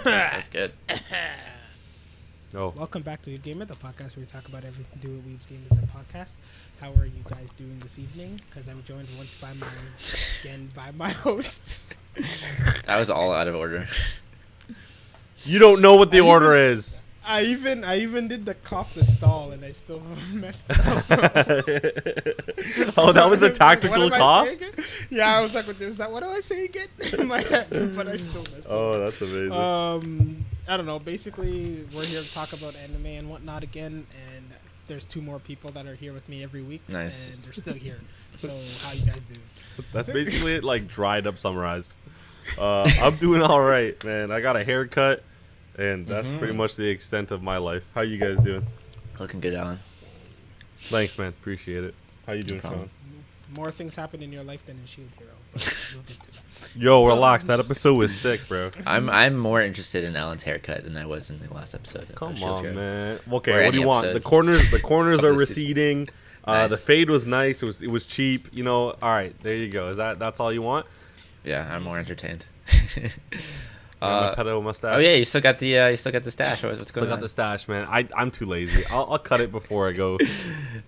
That's good. Oh. Welcome back to Weeb Gamer, the podcast where we talk about everything to do with Weeb's Gamers and podcast. How are you guys doing this evening? Because I'm joined once by my hosts. That was all out of order. You don't know what the order is. I even did the cough to stall and I still messed it up. Oh, that was a tactical What am I cough? saying again? Yeah, I was like, what do I say again? In my head, but I still messed it up. Oh, that's amazing. I don't know. Basically, we're here to talk about anime and whatnot again, and there's two more people that are here with me every week. Nice. And they're still here. So, how you guys doing? That's basically it, like dried up summarized. I'm doing all right, man. I got a haircut, and that's pretty much the extent of my life. How you guys doing? Looking good, Alan. Thanks, man. Appreciate it. How you doing, problem. Sean? More things happen in your life than in Shield Hero. But we'll get to that. Yo, relax. That episode was sick, bro. I'm more interested in Alan's haircut than I was in the last episode. of Come Shield on, Hero. man. Or Okay, what any do you want? episode. The corners are Of the season. receding. Nice. The fade was nice. It was cheap. You know. All right, there you go. That's all you want? Yeah, I'm more entertained. My pedo mustache. Oh yeah, you still got the stash. What's Still going got on? the stash, man. I'm too lazy. I'll cut it before I go.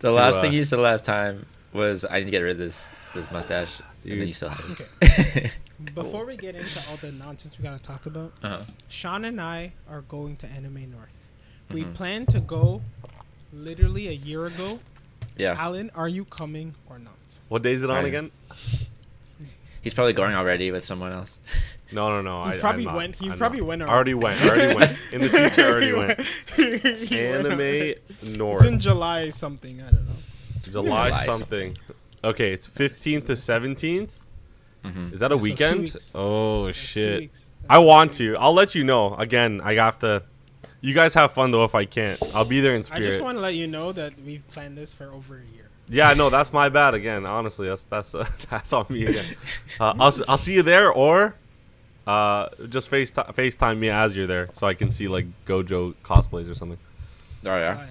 The last thing you said last time was I need to get rid of this mustache, and then Dude. you still have it. Okay. Before we get into all the nonsense we gotta talk about, Uh-huh. Sean and I are going to Anime North. We Mhm. planned to go literally a year ago. Yeah, Alan, are you coming or not? What day is it on Alright. again? he's probably going already with someone else. No. He's probably went. He I'm probably not. went Already went. In the future, I already went. He went. Anime It's in North. July something. I don't know. July July something. Okay, it's 15th to 17th. Mm-hmm. Is that a Yeah, so 2 weekend? weeks. Oh That's 2 shit. weeks. I That's want 2 to. weeks. I'll let you know. Again, I have to. You guys have fun though. If I can't, I'll be there in I spirit. just want to let you know that we've planned this for over a year. Yeah, no, that's my bad again. Honestly, that's that's on me again. I'll see you there, or just FaceTime me as you're there, so I can see like Gojo cosplays or something. Oh yeah. Why?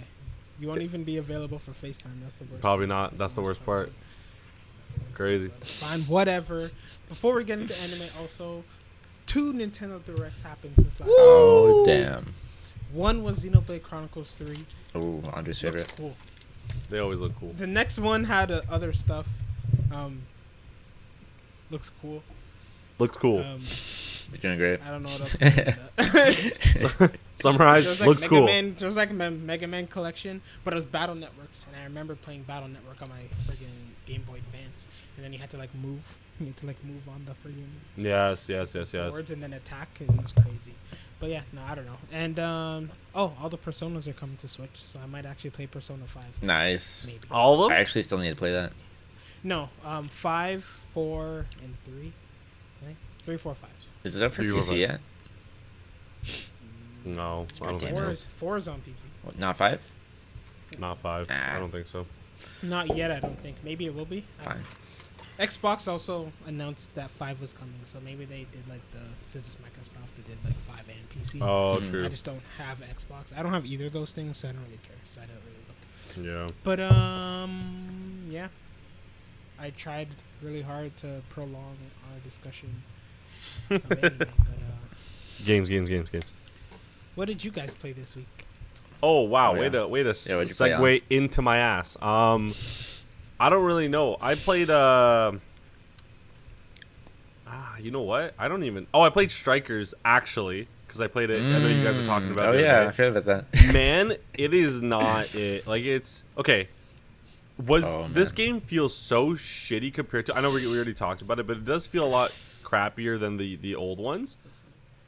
You won't even be available for FaceTime. That's the worst. Probably not. That's the worst part. Crazy. Fine, whatever. Before we get into anime, also, 2 Nintendo Directs happened since last. Oh damn. One was Xenoblade Chronicles 3. Oh, Andre's Looks favorite. cool. They always look cool. The next one had other stuff. Looks cool. Looks cool. You're doing great. I don't know what else to say to that. Summarize. There was like Looks Mega cool. Man, there was like a Mega Man collection, but it was Battle Networks, and I remember playing Battle Network on my friggin' Game Boy Advance, and then you had to like move. You had to like move on the friggin' Yes. boards and then attack. It was crazy. But yeah, no, I don't know. And all the Personas are coming to Switch, so I might actually play Persona 5. Nice. Maybe. All of I them. actually still need to play that. No, 5, 4, and 3. I think 3, 4, 5. Is it up for 3 or PC 5. yet? No, I don't think Damn. so. 4 is on PC. What, not 5? Not 5. I Nah. don't think so. Not yet, I don't think. Maybe it will be. I don't Fine. know. Xbox also announced that 5 was coming, so maybe they did like since it's Microsoft, they did like 5 and PC. Oh, Mhm. true. I just don't have Xbox. I don't have either of those things, so I don't really care. So I don't really look. Yeah. But yeah, I tried really hard to prolong our discussion of anime. But Games. what did you guys play this week? Oh wow! Oh, yeah. Way to Yeah, what'd you play, segue into my ass. I don't really know. I played you know what? I don't even. Oh, I played Strikers actually because I played it. I know you guys were talking about. Oh it the yeah, other I day. forgot about that. Man, it is not it. Like it's okay. Oh, This man. game feels so shitty compared to? I know we already talked about it, but it does feel a lot crappier than the old ones.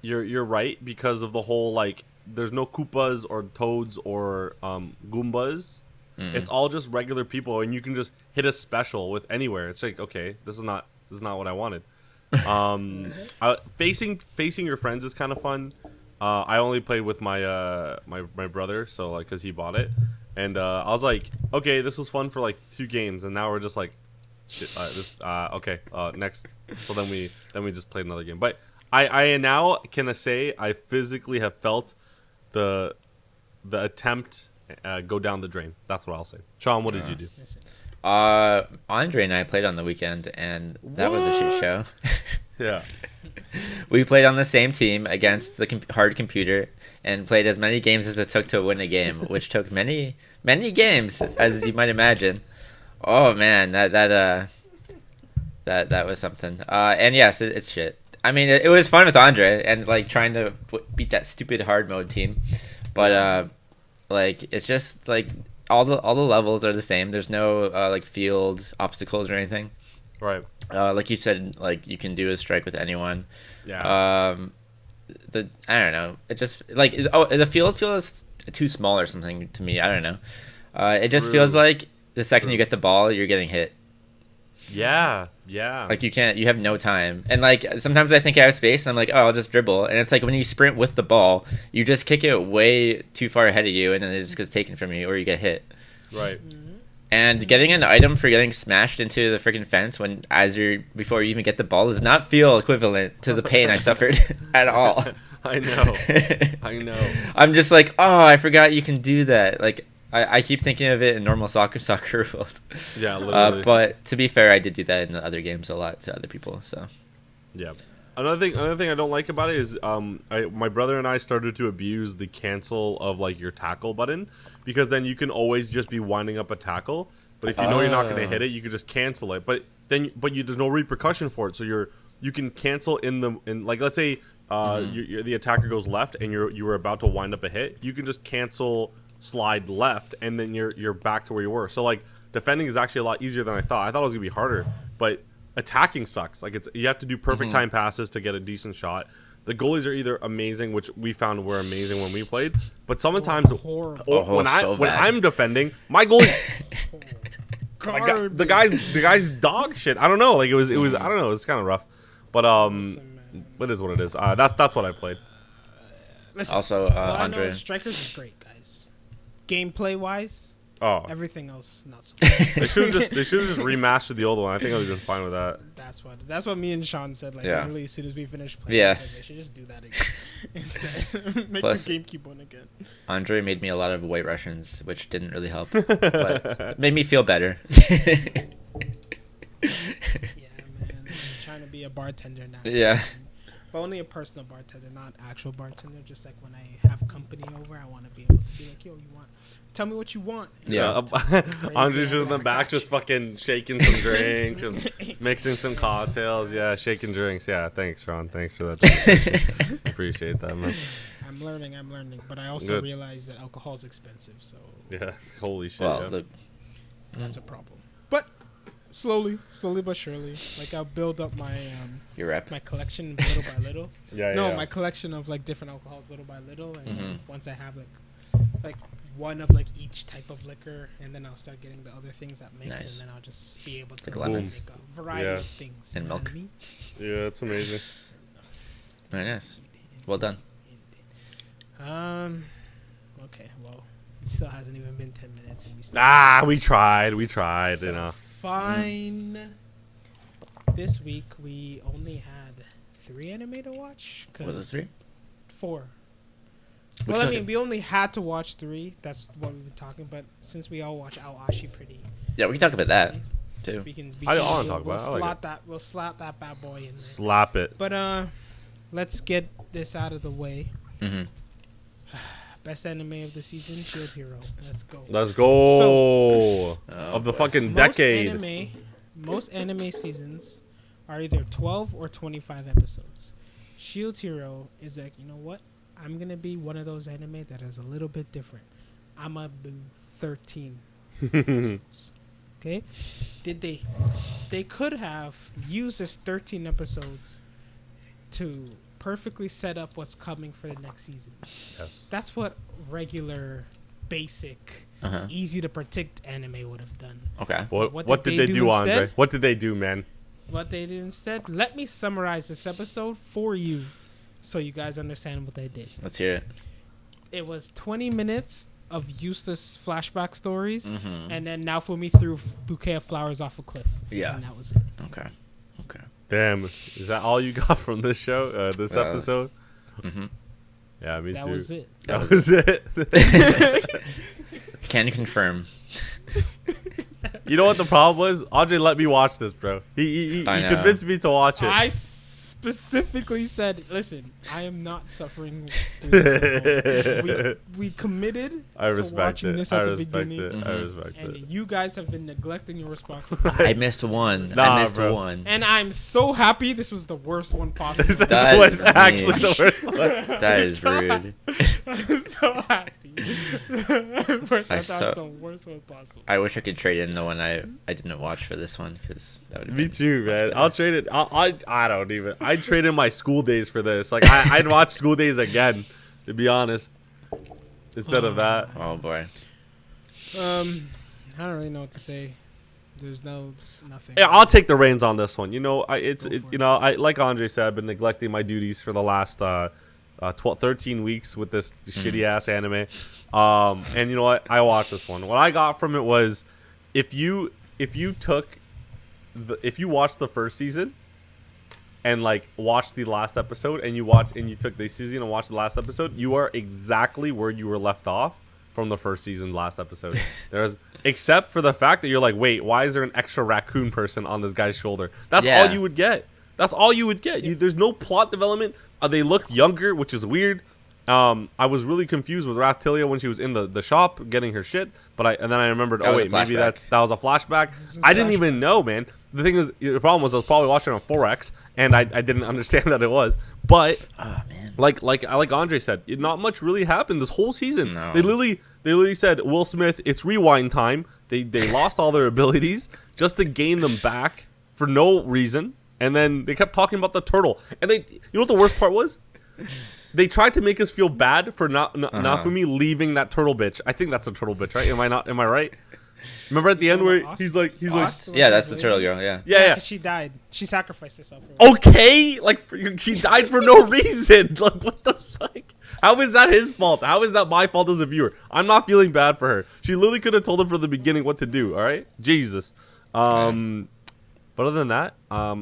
You're right because of the whole like. There's no Koopas or Toads or Goombas. Mhm. It's all just regular people, and you can just hit a special with anywhere. It's like, okay, this is not what I wanted. Facing your friends is kind of fun. I only played with my my brother, so like, cause he bought it, and I was like, okay, this was fun for like 2 games, and now we're just like, shit, okay, next. So then we just played another game, but I now can say I physically have felt the attempt go down the drain. That's what I'll say. Sean, what did you do? Listen, Andre and I played on the weekend, and that was a shit show. Yeah. We played on the same team against the hard computer and played as many games as it took to win a game, which took many games, as you might imagine. Oh man, that was something. And yes, it's shit. I mean, it was fun with Andre and like trying to beat that stupid hard mode team, but like it's just like all the levels are the same. There's no like field obstacles or anything. Right. Like you said, like you can do a strike with anyone. Yeah. I don't know. It just like the field feels too small or something to me. I don't know. It just feels like the second you get the ball, you're getting hit. Yeah. Yeah. Like you have no time. And like sometimes I think I have space and I'm like, oh, I'll just dribble. And it's like when you sprint with the ball, you just kick it way too far ahead of you and then it just gets taken from you or you get hit. Right. And getting an item for getting smashed into the freaking fence before you even get the ball does not feel equivalent to the pain I suffered at all. I know. I know. I'm just like, oh, I forgot you can do that. Like I keep thinking of it in normal soccer rules. Yeah, literally. But to be fair, I did do that in the other games a lot to other people. So yeah. Another thing I don't like about it is my brother and I started to abuse the cancel of like your tackle button, because then you can always just be winding up a tackle, but if you know you're not going to hit it, you can just cancel it. But there's no repercussion for it, so you can cancel in like let's say the attacker goes left and you were about to wind up a hit, you can just cancel slide left and then you're back to where you were. So like defending is actually a lot easier than I thought. I thought it was gonna be harder, but attacking sucks. Like you have to do perfect time passes to get a decent shot. The goalies are either amazing, which we found were amazing when we played, but sometimes when I'm defending, my goalie the guy's dog shit. I don't know. Like it was I don't know. It's kind of rough, but it is what it is. That's what I played. Listen, also, Andre, Strikers is great, guys. Gameplay wise, everything else not so good. They should have just remastered the old one. I think I would have been fine with that. That's what me and Sean said. Like literally as soon as we finished playing, they should just do that again instead. Make the game keep on again. Andre made me a lot of White Russians, which didn't really help, but it made me feel better. Yeah, man. I'm trying to be a bartender now. Yeah. But only a personal bartender, not actual bartender. Just like when I have company over, I want to be able to be like, yo, tell me what you want. Yeah. Andre's just in the back, just fucking shaking some drinks, just mixing some cocktails. Yeah, shaking drinks. Yeah, thanks, Ron. Thanks for that. Appreciate that, man. I'm learning. But I also realize that alcohol is expensive, so... Yeah, holy shit. Well, that's a problem. But slowly but surely. Like, I'll build up my your rep, my collection little by little. My collection of like different alcohols little by little, and once I have like one of like each type of liquor, and then I'll start getting the other things that mix, and then I'll just be able to make a variety of things. And milk. Yeah, that's amazing. Very nice. Well done. Okay. Well, it still hasn't even been 10 minutes, and we still. We tried. So you know. Fine. This week we only had 3 anime to watch. Was it 3? 4. Well, I mean, we only had to watch 3. That's what we've been talking. But since we all watch Ashi pretty. Yeah, we can talk about that too. I want to talk about it. We'll slap that bad boy in there. Slap it. But let's get this out of the way. Best anime of the season, Shield Hero. Let's go. So, of the fucking decade. Most anime seasons are either 12 or 25 episodes. Shield Hero is like, you know what? I'm going to be one of those anime that is a little bit different. I'm going to do 13 episodes. Okay? They could have used this 13 episodes to perfectly set up what's coming for the next season. Yes. That's what regular, basic, easy to predict anime would have done. Okay. What did they do, Andre? What did they do, man? What they did instead? Let me summarize this episode for you so you guys understand what they did. Let's hear it. It was 20 minutes of useless flashback stories, and then Naofumi threw bouquet of flowers off a cliff. Yeah. And that was it. Okay. Damn, is that all you got from this show, this episode? Yeah, me too. That was it. That was it. Can confirm. You know what the problem was? Andre let me watch this, bro. He convinced me to watch it. I specifically said, "Listen, I am not suffering through this alone. We committed I to respect watching it. this I at the respect beginning, it. I respect and it. you guys have been neglecting your responsibilities. I missed one. Nah, I missed bro. one. And I'm so happy this was the worst one possible. This That was is actually mean. the worst one. That is rude. I'm so happy. First, I thought it saw- was the worst one possible. I wish I could trade in the one I didn't watch for this one because that would. Me too, man. I'll trade it. I don't even. I'd trade in my school days for this. Like I'd watch School Days again, to be honest, instead of that. Oh boy. I don't really know what to say. There's nothing. Yeah, I'll take the reins on this one. You know, Go for it. I like Andre said, I've been neglecting my duties for the last 13 weeks with this shitty ass anime. And you know what? I watched this one. What I got from it was, if you watched the first season and like watched the last episode, and you took this season and watched the last episode, you are exactly where you were left off from the first season last episode. Except for the fact that you're like, wait, why is there an extra raccoon person on this guy's shoulder? That's all you would get. That's all you would get. There's no plot development. They look younger, which is weird. I was really confused with Rathtilia when she was in the shop getting her shit, and then I remembered, That was wait, a maybe flashback. that was a flashback. I didn't even know, man. The thing is, the problem was I was probably watching on 4X, and I didn't understand that it was. But Oh man. like Andre said, not much really happened this whole season. No. They literally said, Will Smith, it's rewind time. They lost all their abilities just to gain them back for no reason. And then they kept talking about the turtle. And you know what the worst part was? They tried to make us feel bad for Nafumi leaving that turtle bitch. I think that's a turtle bitch, right? Am I right? Remember at the end where he's like, Yeah, that's the turtle girl. Yeah. yeah. 'Cause she died. She sacrificed herself. For it. Okay, like she died for no reason. Like what the fuck? How is that his fault? How is that my fault as a viewer? I'm not feeling bad for her. She literally could have told him from the beginning what to do. All right, Jesus. But other than that,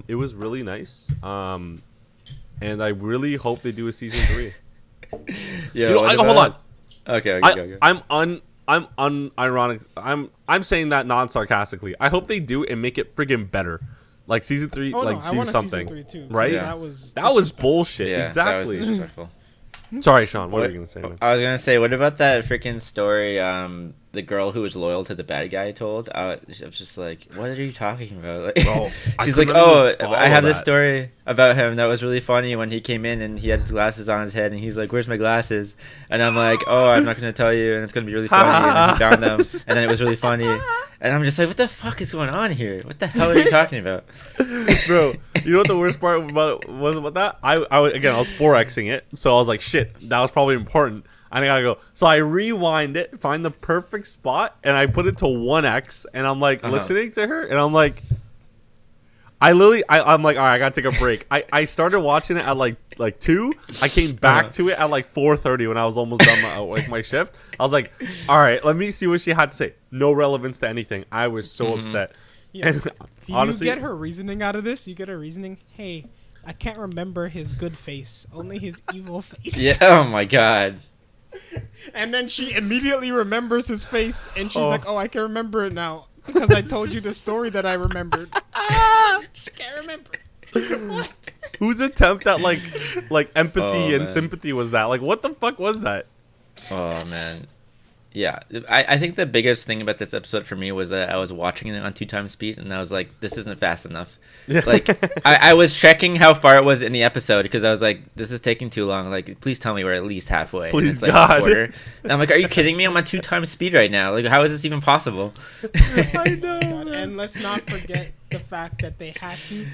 it was really nice. And I really hope they do a season 3. Yeah. You know, hold on. Okay. Go. I'm unironic. I'm saying that non-sarcastically. I hope they do and make it friggin' better. Like season 3, Oh, like no, I do want something. A season 3 too. Right? Yeah. That was bullshit. Yeah. Exactly. That was disrespectful. Sorry, Sean. What were you gonna say, man? I was gonna say, what about that freaking story? The girl who was loyal to the bad guy told. I was just like, what are you talking about? Like, Bro, I she's like, couldn't oh, even follow I have this that. story about him that was really funny when he came in and he had his glasses on his head and he's like, where's my glasses? And I'm like, oh, I'm not gonna tell you, and it's gonna be really funny. And then he found them, and then it was really funny. And I'm just like, what the fuck is going on here? What the hell are you talking about? Bro, you know what the worst part was about that? I was 4Xing it, so I was like, shit, that was probably important. I gotta go. So I rewind it, find the perfect spot, and I put it to 1X, and I'm like listening to her, and I'm like, I'm like, all right, I gotta take a break. I started watching it at like 2. I came back to it at like 4:30 when I was almost done my shift. I was like, all right, let me see what she had to say. No relevance to anything. I was so upset. Yeah. And Do honestly, you get her reasoning out of this? You get her reasoning. Hey, I can't remember his good face, only his evil face. Yeah. Oh my god. And then she immediately remembers his face, and she's like, "Oh, I can remember it now because I told you the story that I remembered." She can't remember. What? whose attempt at like empathy Oh, and man. sympathy was that? Like, what the fuck was that? Oh man. Yeah, I think the biggest thing about this episode for me was that I was watching it on 2x speed, and I was like, this isn't fast enough. Like, I was checking how far it was in the episode because I was like, this is taking too long. Like, please tell me we're at least halfway. And Please, it's like God. a quarter. And I'm like, are you kidding me? I'm on 2x speed right now. Like, how is this even possible? I know. God, and let's not forget the fact that they had to.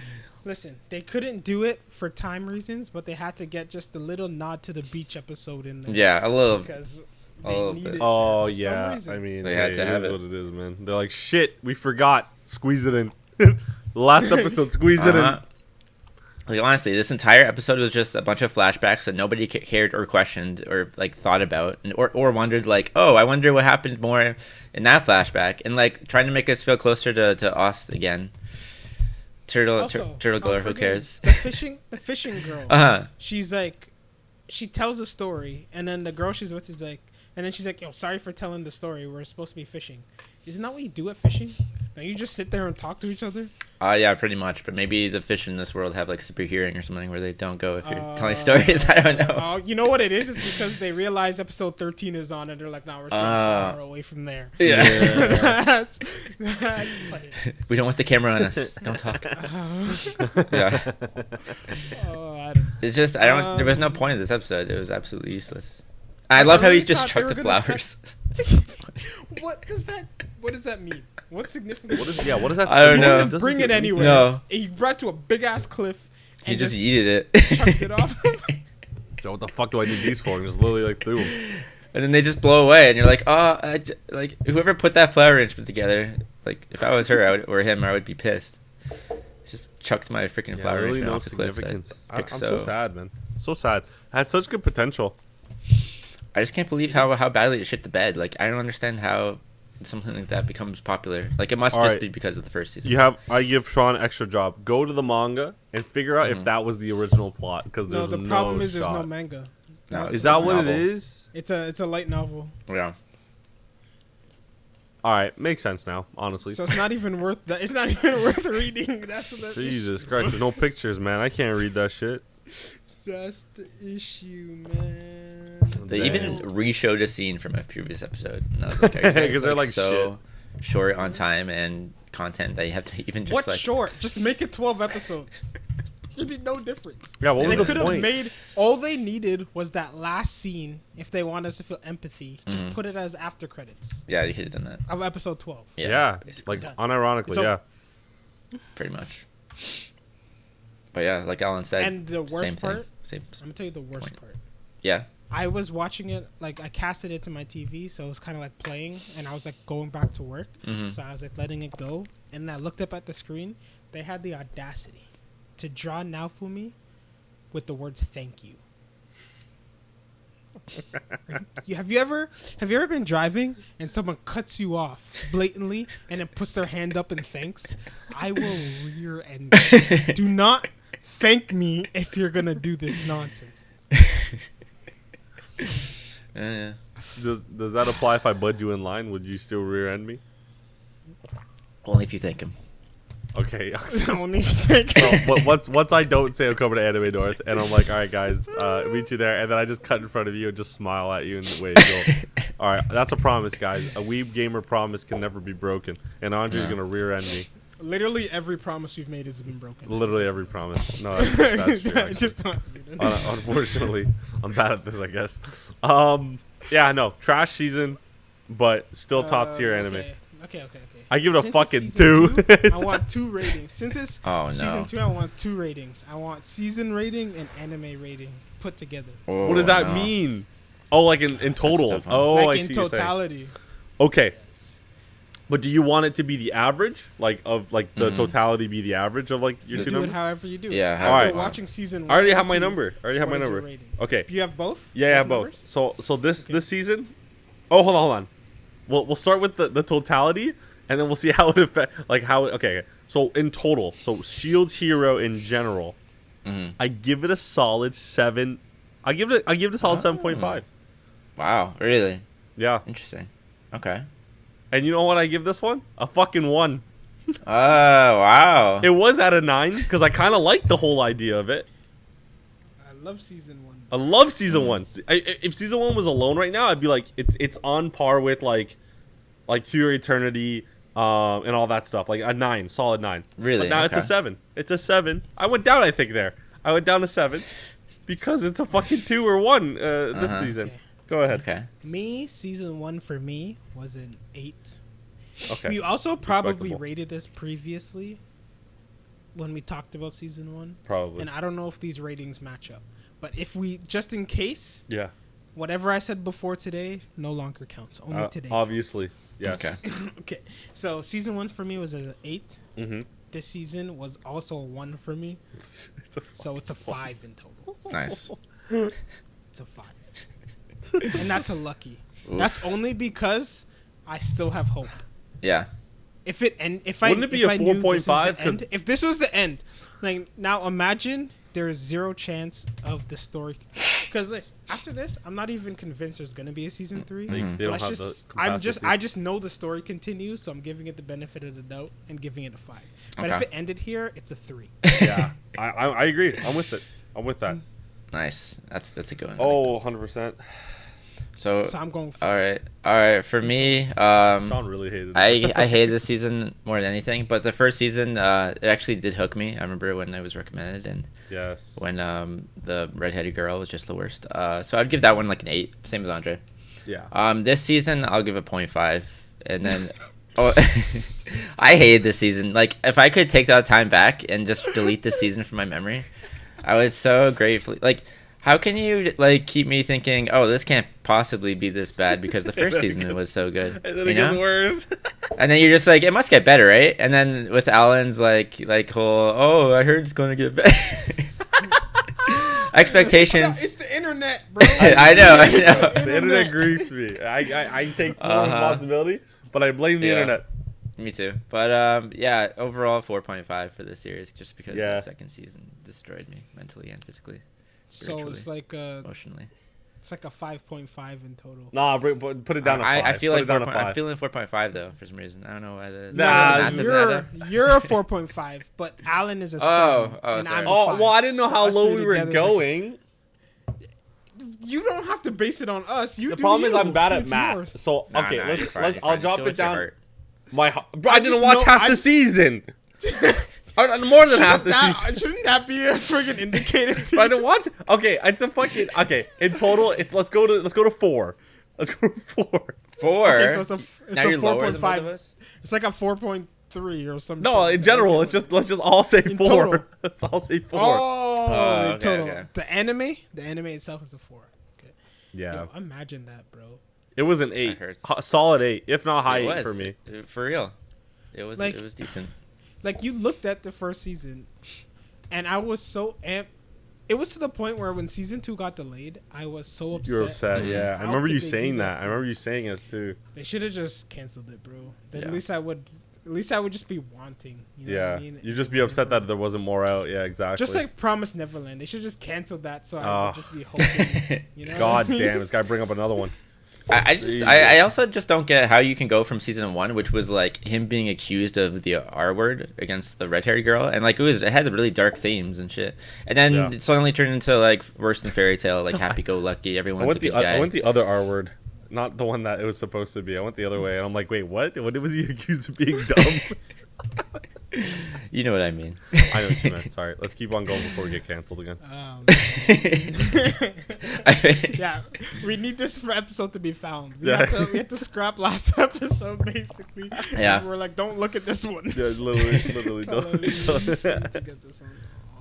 Listen, they couldn't do it for time reasons, but they had to get just a little nod to the beach episode in there. Yeah, a little. Because A they little needed bit. it Oh for some yeah, reason. I mean, They had hey, to have is it. what it is, man. They're like, shit, we forgot. Squeeze it in. The last episode, squeeze it in. Like, honestly, this entire episode was just a bunch of flashbacks that nobody cared or questioned or like thought about or wondered like, oh, I wonder what happened more in that flashback, and like trying to make us feel closer to us again. Turtle girl, who forgetting cares? The fishing girl. Uh-huh. She's like, she tells a story, and then the girl she's with is like, and then she's like, yo, sorry for telling the story. We're supposed to be fishing. Isn't that what you do at fishing? Don't you just sit there and talk to each other? Yeah, pretty much. But maybe the fish in this world have like super hearing or something where they don't go if you're telling stories. I don't know. You know what it is? It's because they realize episode 13 is on, and they're like, "Nah, we're so far away from there." Yeah. that's funny. We don't want the camera on us. Don't talk. Yeah. I don't. It's just I don't. There was no point in this episode. It was absolutely useless. I love how he just chucked the flowers. What does that mean? What's significant? What does that? I don't He know. didn't bring it anywhere. No. He brought to a big ass cliff. He And just yeeted it. chucked it off. So what the fuck do I need these for? And just literally like threw them. And then they just blow away, and you're like, oh, like whoever put that flower arrangement together. Like if I was her, or him, I would be pissed. Just chucked my freaking flower Really arrangement no off the cliff. significance. I'm so sad, man. So sad. I had such good potential. I just can't believe how badly it shit the bed. Like I don't understand how something like that becomes popular. Like it must All just right. be because of the first season. I give Sean an extra job. Go to the manga and figure out if that was the original plot. Because No, there's the problem is there's no manga. No, Is that what novel. it is? It's a light novel, Yeah. All right, makes sense now. Honestly. so it's not even worth that. It's not even worth reading. That's the Jesus Christ, there's no pictures, man. I can't read that shit. That's the issue, man. They even re-showed a scene from a previous episode. And I was like, are you guys, they're like so short on time and content that you have to even just What's like short? Just make it 12 episodes. There'd be no difference. Yeah, what was They the could have point? made all they needed was that last scene. If they want us to feel empathy, just put it as after credits Yeah, you could have done that. of episode 12. Yeah, basically. like Done. unironically, It's yeah. Pretty much. But yeah, like Alan said. And the worst same thing. part, Same. I'm gonna tell you the worst Point. part. Yeah. I was watching it, like I casted it to my TV, so it was kind of like playing, and I was like going back to work, so I was like letting it go, and I looked up at the screen. They had the audacity to draw Naofumi with the words "thank you." Have you ever been driving and someone cuts you off blatantly and then puts their hand up and thanks? I will rear end you. Do not thank me if you're gonna do this nonsense. Yeah. Does that apply if I bud you in line? Would you still rear end me? Only if you thank him. Okay. Only if you thank Once I don't say I'm coming to Anime North, and I'm like, all right, guys, meet you there, and then I just cut in front of you and just smile at you and wait. Go. All right, that's a promise, guys. A Weeb gamer promise can never be broken, and Andre's gonna rear end me. Literally every promise we've made has been broken. Literally every promise. No, that's true. I actually. just want you to know. Unfortunately, I'm bad at this, I guess. Yeah, no, trash season, but still top tier anime. Okay. I give it a Since fucking it's 2. season two, I want 2 ratings. Since it's Oh, no. season 2, I want 2 ratings. I want season rating and anime rating put together. Oh, What does that no. mean? Oh, like in total. tough one. Oh, Like I in see what you're saying. totality. Okay. But do you want it to be the average, like of like the Mhm. totality be the average of like your You two do it numbers? however you do it. Yeah, After however you want. watching season 1 I already have and my 2, number. I already have my what is your number. rating? Okay. Do you have both? Yeah, yeah, Both both. numbers? So this season. Oh, hold on. We'll start with the totality, and then we'll see how it affect Okay. So in total, so Shield's hero in general, Mhm. I give it a solid 7. I give it a solid 7.5. Wow, really? Yeah. Interesting. Okay. And you know what I give this one? A fucking 1. Oh, wow. It was at a 9 because I kind of liked the whole idea of it. I love season 1. I love season 1. If season 1 was alone right now, I'd be like, it's on par with like Pure Eternity, and all that stuff. Like a 9, solid 9. Really? But now it's a Okay. 7. It's a 7. I went down, I think there. I went down to 7 because it's a fucking 2 or 1 this Uh-huh. season. Okay. Go ahead. Okay. Me, season 1 for me was an 8. Okay. We also probably Respectable. rated this previously when we talked about season 1. Probably. And I don't know if these ratings match up. But if we, just in case, Yeah. whatever I said before today no longer counts. Only today. Obviously. Yeah. Okay. Okay. So season 1 for me was an 8. Mm-hmm. This season was also a 1 for me. It's a So it's a 5 in total. Nice. It's a 5. And that's a lucky. Oof. That's only because I still have hope. Yeah. If it and if Wouldn't I it be if a I knew this is the 4.5? 'Cause- end- if this was the end, like now imagine there is 0 chance of the story Because after this, I'm not even convinced there's gonna be a season 3. They don't Let's have just, the capacity. I just know the story continues, so I'm giving it the benefit of the doubt and giving it a 5. But if Okay. it ended here, it's a 3. Yeah, I agree. I'm with it. I'm with that. Nice. That's a good one. Oh, 100%. So So I'm going 5. all right. For me, Sean really hated it. I hated this season more than anything, but the first season, it actually did hook me. I remember when it was recommended and Yes. when the redheaded girl was just the worst. So I'd give that one like an 8, same as Andre. Yeah. This season I'll give it 0.5, and then oh, I hated this season. Like if I could take that time back and just delete this season from my memory, I would so gratefully like. How can you like keep me thinking, oh, this can't possibly be this bad because the first season was so good, And then you it gets know? worse. And then you're just like, it must get better, right? And then with Alan's like whole, oh, I heard it's going to get better. Expectations. It's the internet, bro. I know. The internet griefs me. I take full responsibility, but I blame the Yeah. internet. Me too. But yeah, overall 4.5 for this series, just because Yeah. the second season destroyed me mentally and physically, So it's like emotionally. it's like a 5.5 in total. Nah, put it down to 5. I feel Put like it down to 4. I'm 5. feeling 4.5 though for some reason. I don't know why that is. Nah, Math doesn't add up. you're a 4.5, but Alan is a 7. and sorry. I'm a Oh, 5. well, I didn't know So how us low three we were together is like- going. You don't have to base it on us. You The do problem is you. I'm bad at It's math. yours. So, Nah, okay, nah, you're fine, let's you're I'll fine. Just drop go it with your down. heart. Bro, I didn't just watch know- half I the just- season. Or more than half the That- season. shouldn't that be a friggin' indicator to But I you? didn't watch. Okay, it's a fucking. Okay, in total, let's go to 4. Let's go to 4. 4. Okay, so it's Now a you're lower than both of 4.5. us? It's like a 4.3 or something. No, in general, let's just all say In 4. total. Let's all say 4. Oh, okay, in total. okay. The anime itself is a 4. Okay. Yeah, Yo, imagine that, bro. it was an 8, hurts. solid 8, if not high It 8 was. for me. For real. It was Like- it was decent. Like, you looked at the first season, and I was so amped. It was to the point where when season 2 got delayed, I was so upset. You were upset, yeah. I How remember could you they saying do that. I to remember me? you saying it too. They should have just canceled it, bro. Then Yeah. at least I would just be wanting. You know Yeah, what I mean? you'd just be upset that there wasn't more out. Yeah, exactly. Just like Promise Neverland, they should just cancel that so I Oh. would just be hoping. You know? God damn, this guy bring up another one. I also just don't get how you can go from season 1, which was like him being accused of the R word against the red haired girl, and like it had really dark themes and shit, and then Yeah. it suddenly turned into like worse than fairy tale, like happy go lucky, everyone's a good guy. I went the other R word, not the one that it was supposed to be. I went the other way, and I'm like, wait, what? What was he accused of being dumb? You know what I mean. I know what you meant. Sorry. Let's keep on going before we get canceled again. Yeah, we need this for episode to be found. We Yeah. have to scrap last episode basically. Yeah. We're like, don't look at this one. Yeah, literally. Tell them we need to get this one.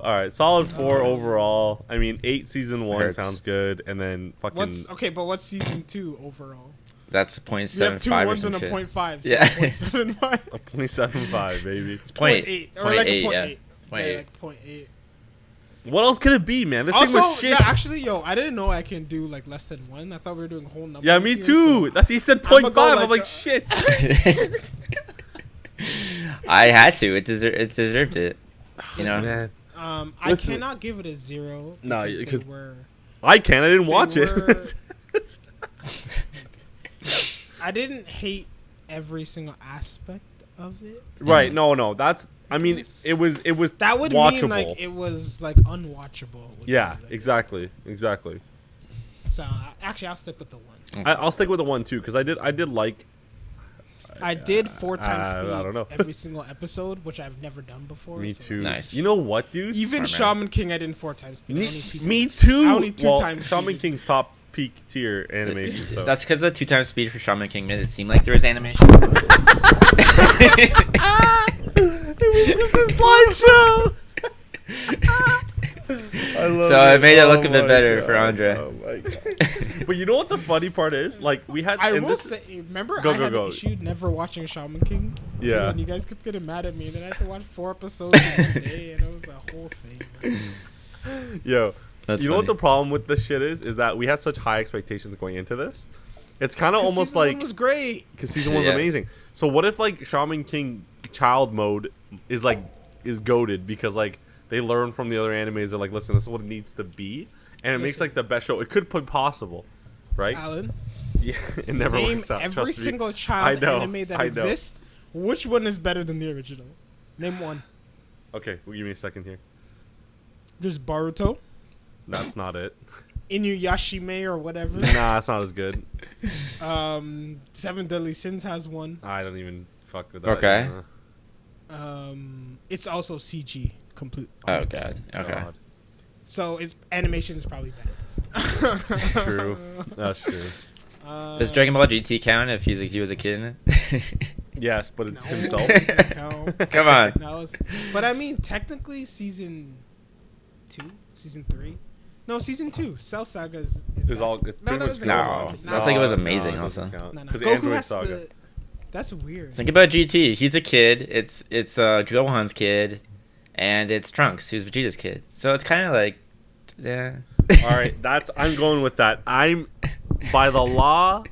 All right, solid 4 overall. I mean, 8 season 1 Hurts. sounds good, and then fucking. But what's season 2 overall? That's We have 2 0.75 or ones some and a shit. 0.5. So Yeah. 0.75. A 0.75, baby. It's 0.8. Or like a 0.8, yeah. 0.8. 0.8. Yeah, like 0.8. What else could it be, man? This thing Also, was shit. yeah, actually, I didn't know I can do like less than 1. I thought we were doing whole numbers. Yeah, me here, too. so- That's he said I'ma 0.5. go I'm like, like, shit. I had to. It deserved it. You know. Man. I Listen. cannot give it a 0. No, because because- they were. I can't. I didn't watch were- it. I didn't hate every single aspect of it. Right? No. That's. I mean, it was. That would watchable. mean like it was like unwatchable. would Yeah, be, like, exactly. So actually, I'll stick with the 1. I'll stick with the 1 too because I did like. I did 4 times I speed don't know. every single episode, which I've never done before. Me so- too. Nice. You know what, dude? Even Smart man. Shaman King, I did 4 times speed. I only 2 Me times. too. I only 2 well, times Shaman speed. King's top peak tier animation. So That's because the 2 times speed for Shaman King made it seem like there was animation. just a slideshow. I love So it made it look a bit my better for God. Andre. Oh my God. But you know what the funny part is? Like we had. I and will this- say, remember Go, I go, had go. the issue never watching Shaman King? too, Yeah. And you guys kept getting mad at me. Then I had to watch 4 episodes in 1 day, and it was a whole thing. Yo, That's you know what funny. the problem with this shit is? Is that we had such high expectations going into this. It's kind of almost Season 1 like was great. because season 1's Yeah. amazing. So what if like Shaman King child mode is goated because like they learn from the other animes. They're like, listen, this is what it needs to be, and it makes Listen. like the best show. It could be possible, right? Alan, Yeah, it never name works out. every Trust me. single I child know, anime that I know. exists. Which one is better than the original? Name one. Okay, well, give me a second here. There's Baruto, That's not it. Inuyashime or whatever. Nah, it's not as good. Seven Deadly Sins has one. I don't even fuck with that. Okay. It's also CG complete. Oh 100%. god. Okay. God. So its animation is probably better. True. That's true. Does Dragon Ball GT count if he was a kid in it? Yes, but it's No. himself. No. Come on. No, but I mean, technically, season 3. No, season 2. Cell Saga is It's all. It's pretty that much doesn't No. count. Cell Saga was amazing it also. doesn't count. No. Because Goku Android has Saga. to. That's weird. Think about GT. He's a kid. It's Gohan's kid, and it's Trunks, who's Vegeta's kid. So it's kind of like, yeah. All right, I'm going with that. I'm by the law.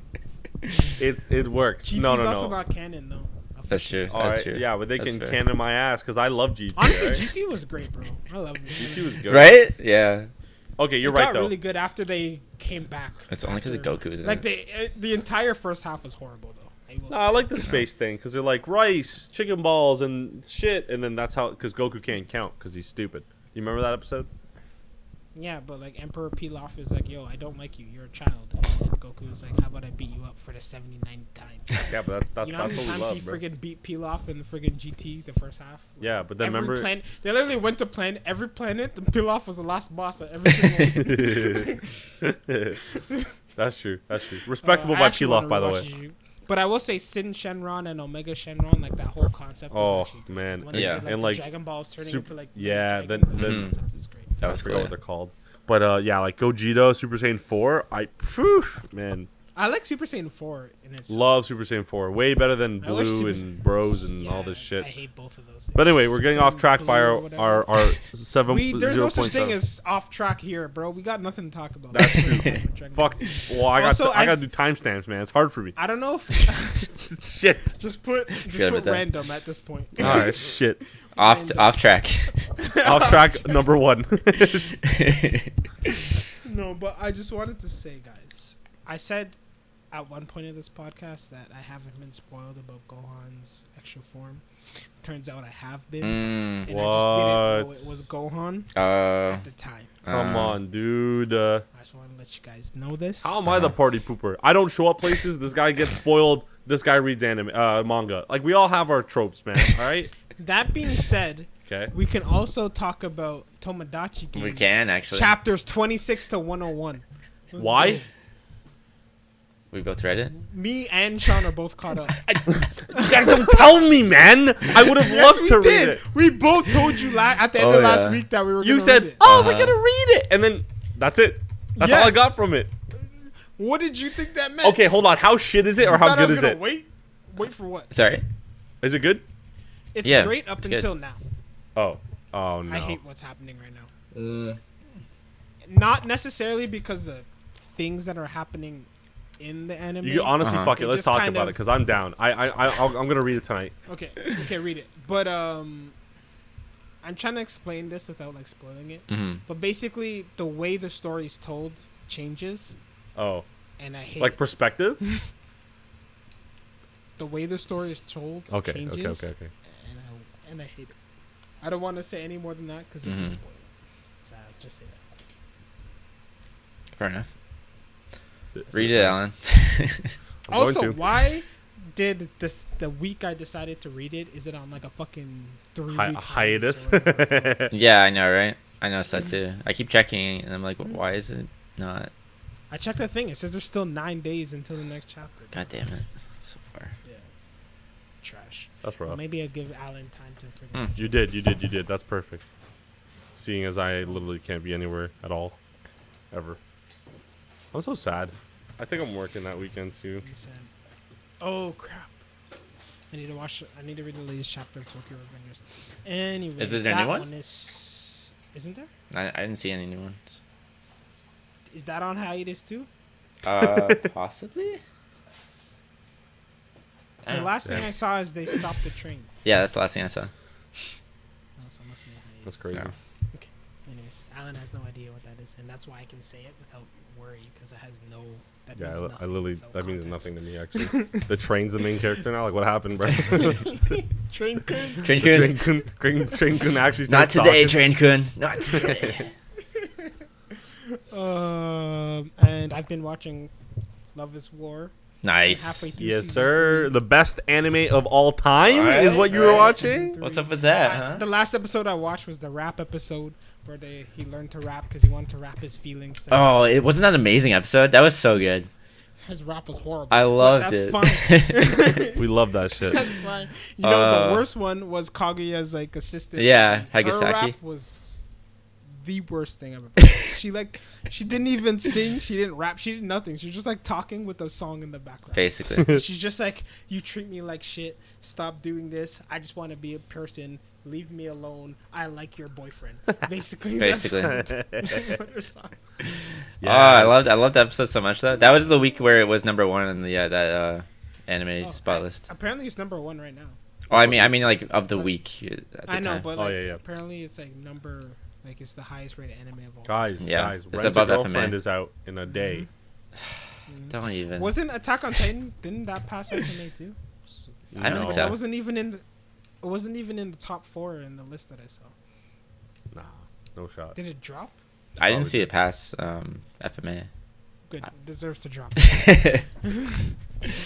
It works. GT's No. also not canon though. That's true. All That's right, true. yeah, but they That's can fair. canon my ass because I love GT. Honestly, right? GT was great, bro. I love it. GT was good. Right? Yeah. Okay, you're It right got though. really good after they came back. It's only because of After- Goku's in Like it. the entire first half was horrible though. No, I like the space thing because they're like rice, chicken balls, and shit, and then that's how because Goku can't count because he's stupid. You remember that episode? Yeah, but like Emperor Pilaf is like, yo, I don't like you. You're a child. And then Goku is like, how about I beat you up for the 79th time? Yeah, but that's You know how that's many what we times he love, bro. friggin' beat Pilaf in the friggin' GT the first half? Yeah, but then Every remember. planet, they literally went to every planet, and Pilaf was the last boss at every single one. That's true. That's true. Respectable I by actually wanna Pilaf, by the rewatch way. it. But I will say Sin Shenron and Omega Shenron, like that whole concept. Oh, was actually great. man. When they Yeah. did, like, And, the like, Dragon Balls turning sup- into like yeah, dragons then- and then- that concept is great. That I was forgot cool. what they're called. But yeah, like Gogeta, Super Saiyan 4. Man, I like Super Saiyan 4 in its. love Super Saiyan 4. Way better than I wish Blue Super and Bros and Yeah, all this shit. I hate both of those things. But anyway, we're Super getting Saiyan off track by Blue or whatever. our 7. There's no such thing 0.7. as off track here, bro. We got nothing to talk about. That's That's true. Dragon Fuck. Ball. Well, I Also, got to do timestamps, man. It's hard for me. I don't know if Shit. just put Forget about that. random at this point. All right, shit. Off track. Off track number 1. No, but I just wanted to say, guys, I said at one point in this podcast that I haven't been spoiled about Gohan's extra form. Turns out I have been, and I just didn't know What? it was Gohan Uh, at the time. Come on, dude. I just want to let you guys know this. How am I the party pooper? I don't show up places. This guy gets spoiled. This guy reads manga. Like, we all have our tropes, man. All right? That being said, Okay. we can also talk about Tomodachi Game. we can actually. Chapters 26 to 101. Let's Why? go. We both read it. Me and Sean are both caught up. Yeah, don't tell me, man. I would have Yes, loved we to did. read it. We both told you at the end Oh, of last yeah. week that we were. You gonna said, read it. "Oh, we're Uh-huh. gonna read it," and then that's it. That's all I Yes. got from it. What did you think that meant? Okay, hold on. How shit is it, or You how thought I good was is gonna it? Wait for what? Sorry. Is it good? It's Yeah, great up it's good. until now. Oh no. I hate what's happening right now. Mm. Not necessarily because the things that are happening in the anime. You honestly, Uh-huh. fuck it. It Let's just talk kind about of- it because I'm down. I'm gonna read it tonight. Okay, read it. But I'm trying to explain this without like spoiling it. Hmm. But basically, the way the story is told changes, Oh, and I hate like it. perspective. The way the story is told Okay, changes. okay. And I hate it. I don't want to say any more than that because it can Mhm. spoil it. So I'll just say that. Fair enough. Read it, Alan. I'm going Also, to. why did the week I decided to read it? Is it on like a fucking 3-week Hiatus. or whatever? Yeah, I know, right? I noticed that too. I keep checking, and I'm like, why is it not? I checked the thing. It says there's still 9 days until the next chapter. God damn it! So far. Yeah. Trash. That's Well, rough. maybe I'll give Alan time to figure Hmm. it You did. That's perfect. Seeing as I literally can't be anywhere at all, ever. I'm so sad. I think I'm working that weekend too. out. Oh crap! I need to watch. I need to read the latest chapter of Tokyo Revengers. Anyway, Is there a that new one? Isn't there? I didn't see any new ones. Is that on hiatus too? Possibly. I The don't- last thing I saw is they stopped the train. Yeah, that's the last thing I saw. Oh, so it must be a hiatus. That's crazy. Yeah. Anyways, Alan has no idea what that is, and that's why I can say it without worry, because it has no. That Yeah, means I nothing literally without that means context. nothing to me actually. The train's the main character now. Like, what happened, bro? Train kun. Train Train couldn't actually Not start today, talking. Train Kun. Not today. And I've been watching Love Is War. Nice. Halfway through Yes, season sir. 3. The best anime of all time Alright, is what you were right. watching. What's up with that, huh? The last episode I watched was the rap episode where he learned to rap because he wanted to rap his feelings. Oh, it wasn't that an amazing episode? That was so good. His rap was horrible. I but loved that's it. fine. We love that shit. That's fine. You know, the worst one was Kaguya's like assistant. Yeah, Her Hagasaki. rap was the worst thing I've ever heard. She didn't even sing. She didn't rap. She did nothing. She was just like talking with a song in the background. Basically. She's just like, you treat me like shit. Stop doing this. I just want to be a person. Leave me alone. I like your boyfriend. Basically. Basically. That's her song. Oh, I loved that episode so much though. That was the week where it was number 1 in the that anime spot list. Apparently, it's number 1 right now. Oh, I mean like of the week. At the I know, time. but Oh, like, yeah. apparently it's like like it's the highest rated anime of all. Guys, Yeah, guys, it's Rent a above Girlfriend FMA. is out in a day. Don't even. Wasn't Attack on Titan? Didn't that pass FMA too? I don't No. think so. That wasn't even in. It wasn't even in the top 4 in the list that I saw. Nah, no shot. Did it drop? I didn't see it pass FMA. Good, deserves to drop.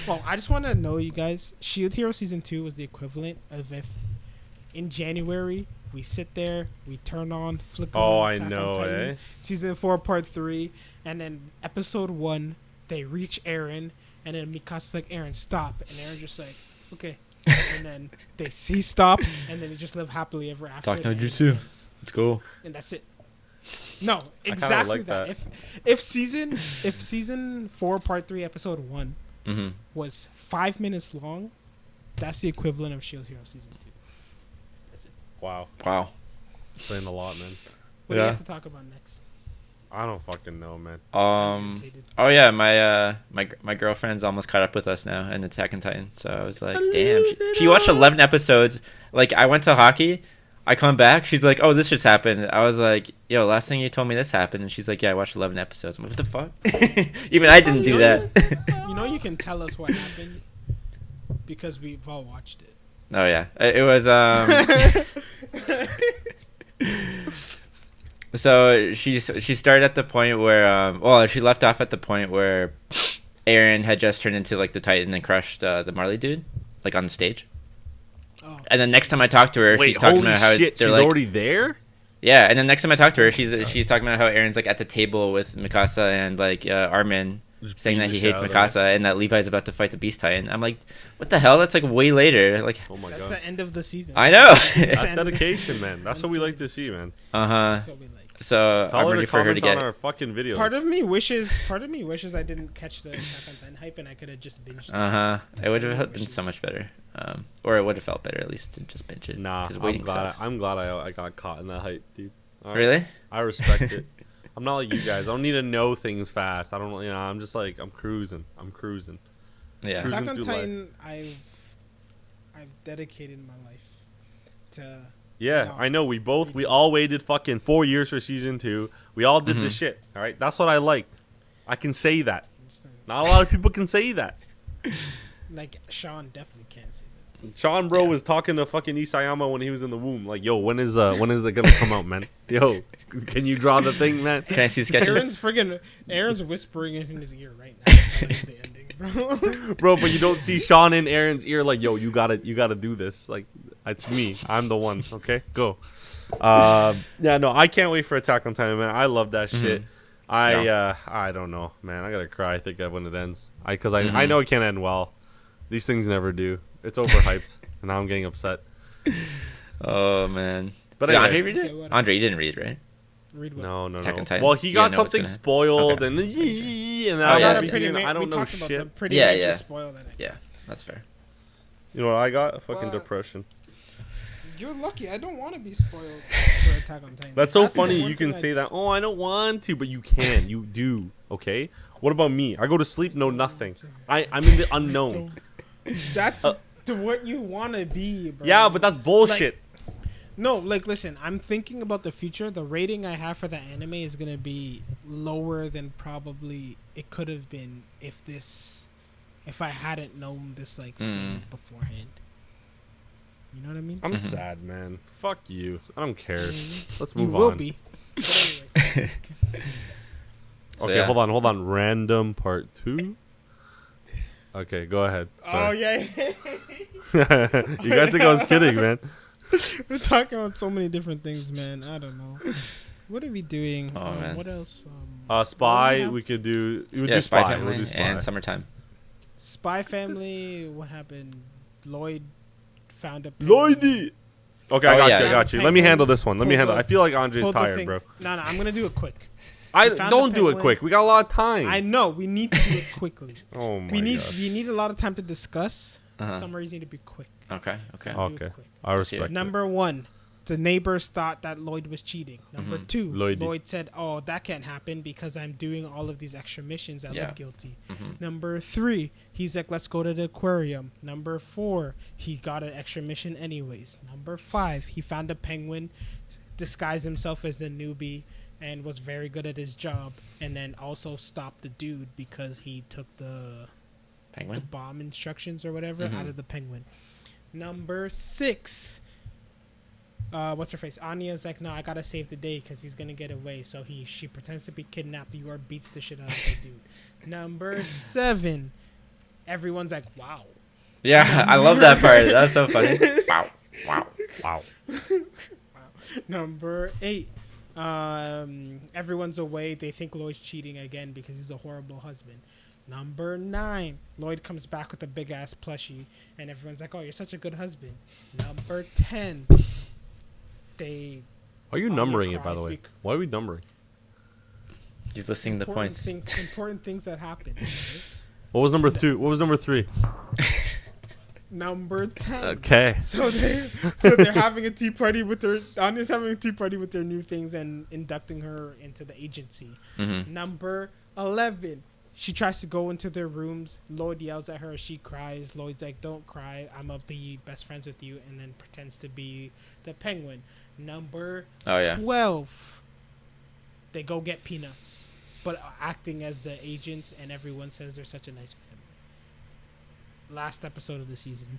Well, I just want to know, you guys. Shield Hero season 2 was the equivalent of if in January we sit there, we turn on, flick Oh, on I Attack on know, Titan, eh? season 4 part 3, and then episode 1 they reach Eren, and then Mikasa's like, Eren, stop, and Eren's just like, okay, and then he stops, and then they just live happily ever after. Talk and no it jutsu. ends. Let's go. And that's it. No, kinda exactly like that. that. If season 4 part 3 episode 1 Mm-hmm. was 5 minutes long, that's the equivalent of Shield Hero season 2. That's it. Wow, Wow. saying a lot, man. What do Yeah. you have to talk about next? I don't fucking know, man. Irritated. Oh yeah, my girlfriend's almost caught up with us now in Attack on Titan. So I was like, I damn. lose it She watched all. 11 episodes. Like I went to hockey. I come back. She's like, oh, this just happened. I was like, yo, last thing you told me this happened. And she's like, yeah, I watched 11 episodes. I'm like, what the fuck? Even I didn't do that. You know, you can tell us what happened because we've all watched it. Oh yeah, it was So she started at the point where she left off at the point where Aaron had just turned into like the Titan and crushed the Marley dude like on the stage. Oh. And then next time I talked to her, Wait, she's talking holy about how shit, they're she's like, already there? yeah. And then next time I talked to her, she's talking about how Aaron's like at the table with Mikasa and like Armin, Just saying that beating he the hates shit out of Mikasa and that Levi's about to fight the Beast Titan. I'm like, what the hell? That's like way later. Like, Oh my That's god. the end of the season. I know. That's the That's end of the dedication, season. man. That's what we like to see, man. That's what we like. So Tell I'm her ready to for her to comment get. on our fucking videos. Part of me wishes I didn't catch the Attack on Titan hype and I could have just binged it. It would have been so much better. Or it would have felt better at least to just binge it. Nah, 'cause I'm waiting glad. sucks. I'm glad I got caught in that hype, dude. All right. Really? I respect it. I'm not like you guys. I don't need to know things fast. I don't. I'm just like I'm cruising. Yeah. Cruising Attack on through Titan, I've dedicated my life to. Yeah, No. I know. We all waited fucking 4 years for season 2. We all did this shit. All right, that's what I liked. I can say that. Not a lot of people can say that. Like Sean definitely can't say that. Sean, bro, was talking to fucking Isayama when he was in the womb. Like, yo, when is it gonna come out, man? Yo, can you draw the thing, man? Can I see sketches? Aaron's whispering in his ear right now. Telling him the ending, bro. Bro, but you don't see Sean in Aaron's ear like, yo, you gotta do this. Like, it's me. I'm the one. Okay, go. Yeah, no, I can't wait for Attack on Titan, man. I love that shit. I don't know, man. I gotta cry. I think when it ends, because I know it can't end well. These things never do. It's overhyped, and now I'm getting upset. Oh man. But Did anyway. Andre read it? Okay, what- Andre, you didn't read, right? Read what? No. Attack on Titan? Well, he You got didn't know what's something gonna- spoiled, Okay. and Oh, I yeah, got yeah. I don't we know talked about the shit. pretty Yeah, much yeah. spoil that. Yeah, that's fair. You know what I got? A fucking Well, depression. You're lucky. I don't want to be spoiled for Attack on Titan. That's so the funny. one You can thing say I that. Oh, I don't want to, but you can. You do. Okay. What about me? I go to sleep, know nothing. I'm in the unknown. That's to what you want to be, bro. Yeah, but that's bullshit. No, like, listen, I'm thinking about the future. The rating I have for the anime is gonna be lower than probably it could have been if I hadn't known this like thing beforehand. You know what I mean? I'm sad, man. Fuck you. I don't care. Let's You move will on. be. But anyways, Okay, yeah. hold on. Random part 2. Okay, go ahead. oh Sorry. yeah, You guys think I was kidding, man? we're talking about so many different things, man. I don't know. What are we doing? Oh, man. What else? Spy. We could do. We would Yeah, do Spy spy. Family We'll do spy. and Summertime. Spy Family. What happened? Lloyd found a Lloydie. Okay, I Oh, got yeah. you. I got you. Let me handle this one. Let me handle. I feel like Andre's Pulled the tired, thing- bro. No, I'm gonna do it quick. I found don't a do it penguin. quick. We got a lot of time. I know we need to do it quickly. Oh my we need god. you need a lot of time to discuss. Uh-huh. Summaries need to be quick. Okay. Okay. So I'll do it Okay. quick. I respect it. Number 1, the neighbors thought that Lloyd was cheating. Number 2, Lloydie. Lloyd said, "Oh, that can't happen because I'm doing all of these extra missions. I Yeah. look guilty." Mhm. Number 3, he's like, "Let's go to the aquarium." Number 4, he got an extra mission anyways. Number 5, he found a penguin, disguised himself as a newbie, and was very good at his job, and then also stopped the dude because he took the Penguin. bomb instructions or whatever Mhm. out of the penguin. Number 6, what's her face? Anya's like, "No, I gotta save the day because he's gonna get away." So she pretends to be kidnapped or beats the shit out of the dude. Number 7, everyone's like, "Wow." Yeah, I love that part. That's so funny. Wow. Wow. Wow. Number 8, everyone's away. They think Lloyd's cheating again because he's a horrible husband. Number 9, Lloyd comes back with a big ass plushie, and everyone's like, "Oh, you're such a good husband." Number 10, they Are you Anya numbering it, by the cries way? bec- Why are we numbering? He's listing the points. important things that happen. right? What was number 2? What was number 3? Number 10. Okay. So they're having a tea party with their Anya's having a tea party with their new things and inducting her into the agency. Mm-hmm. Number 11, she tries to go into their rooms. Lloyd yells at her. She cries. Lloyd's like, "Don't cry. I'm gonna be best friends with you," and then pretends to be the penguin. Number Oh yeah. 12, they go get peanuts, but acting as the agents, and everyone says they're such a nice family. Last episode of the season.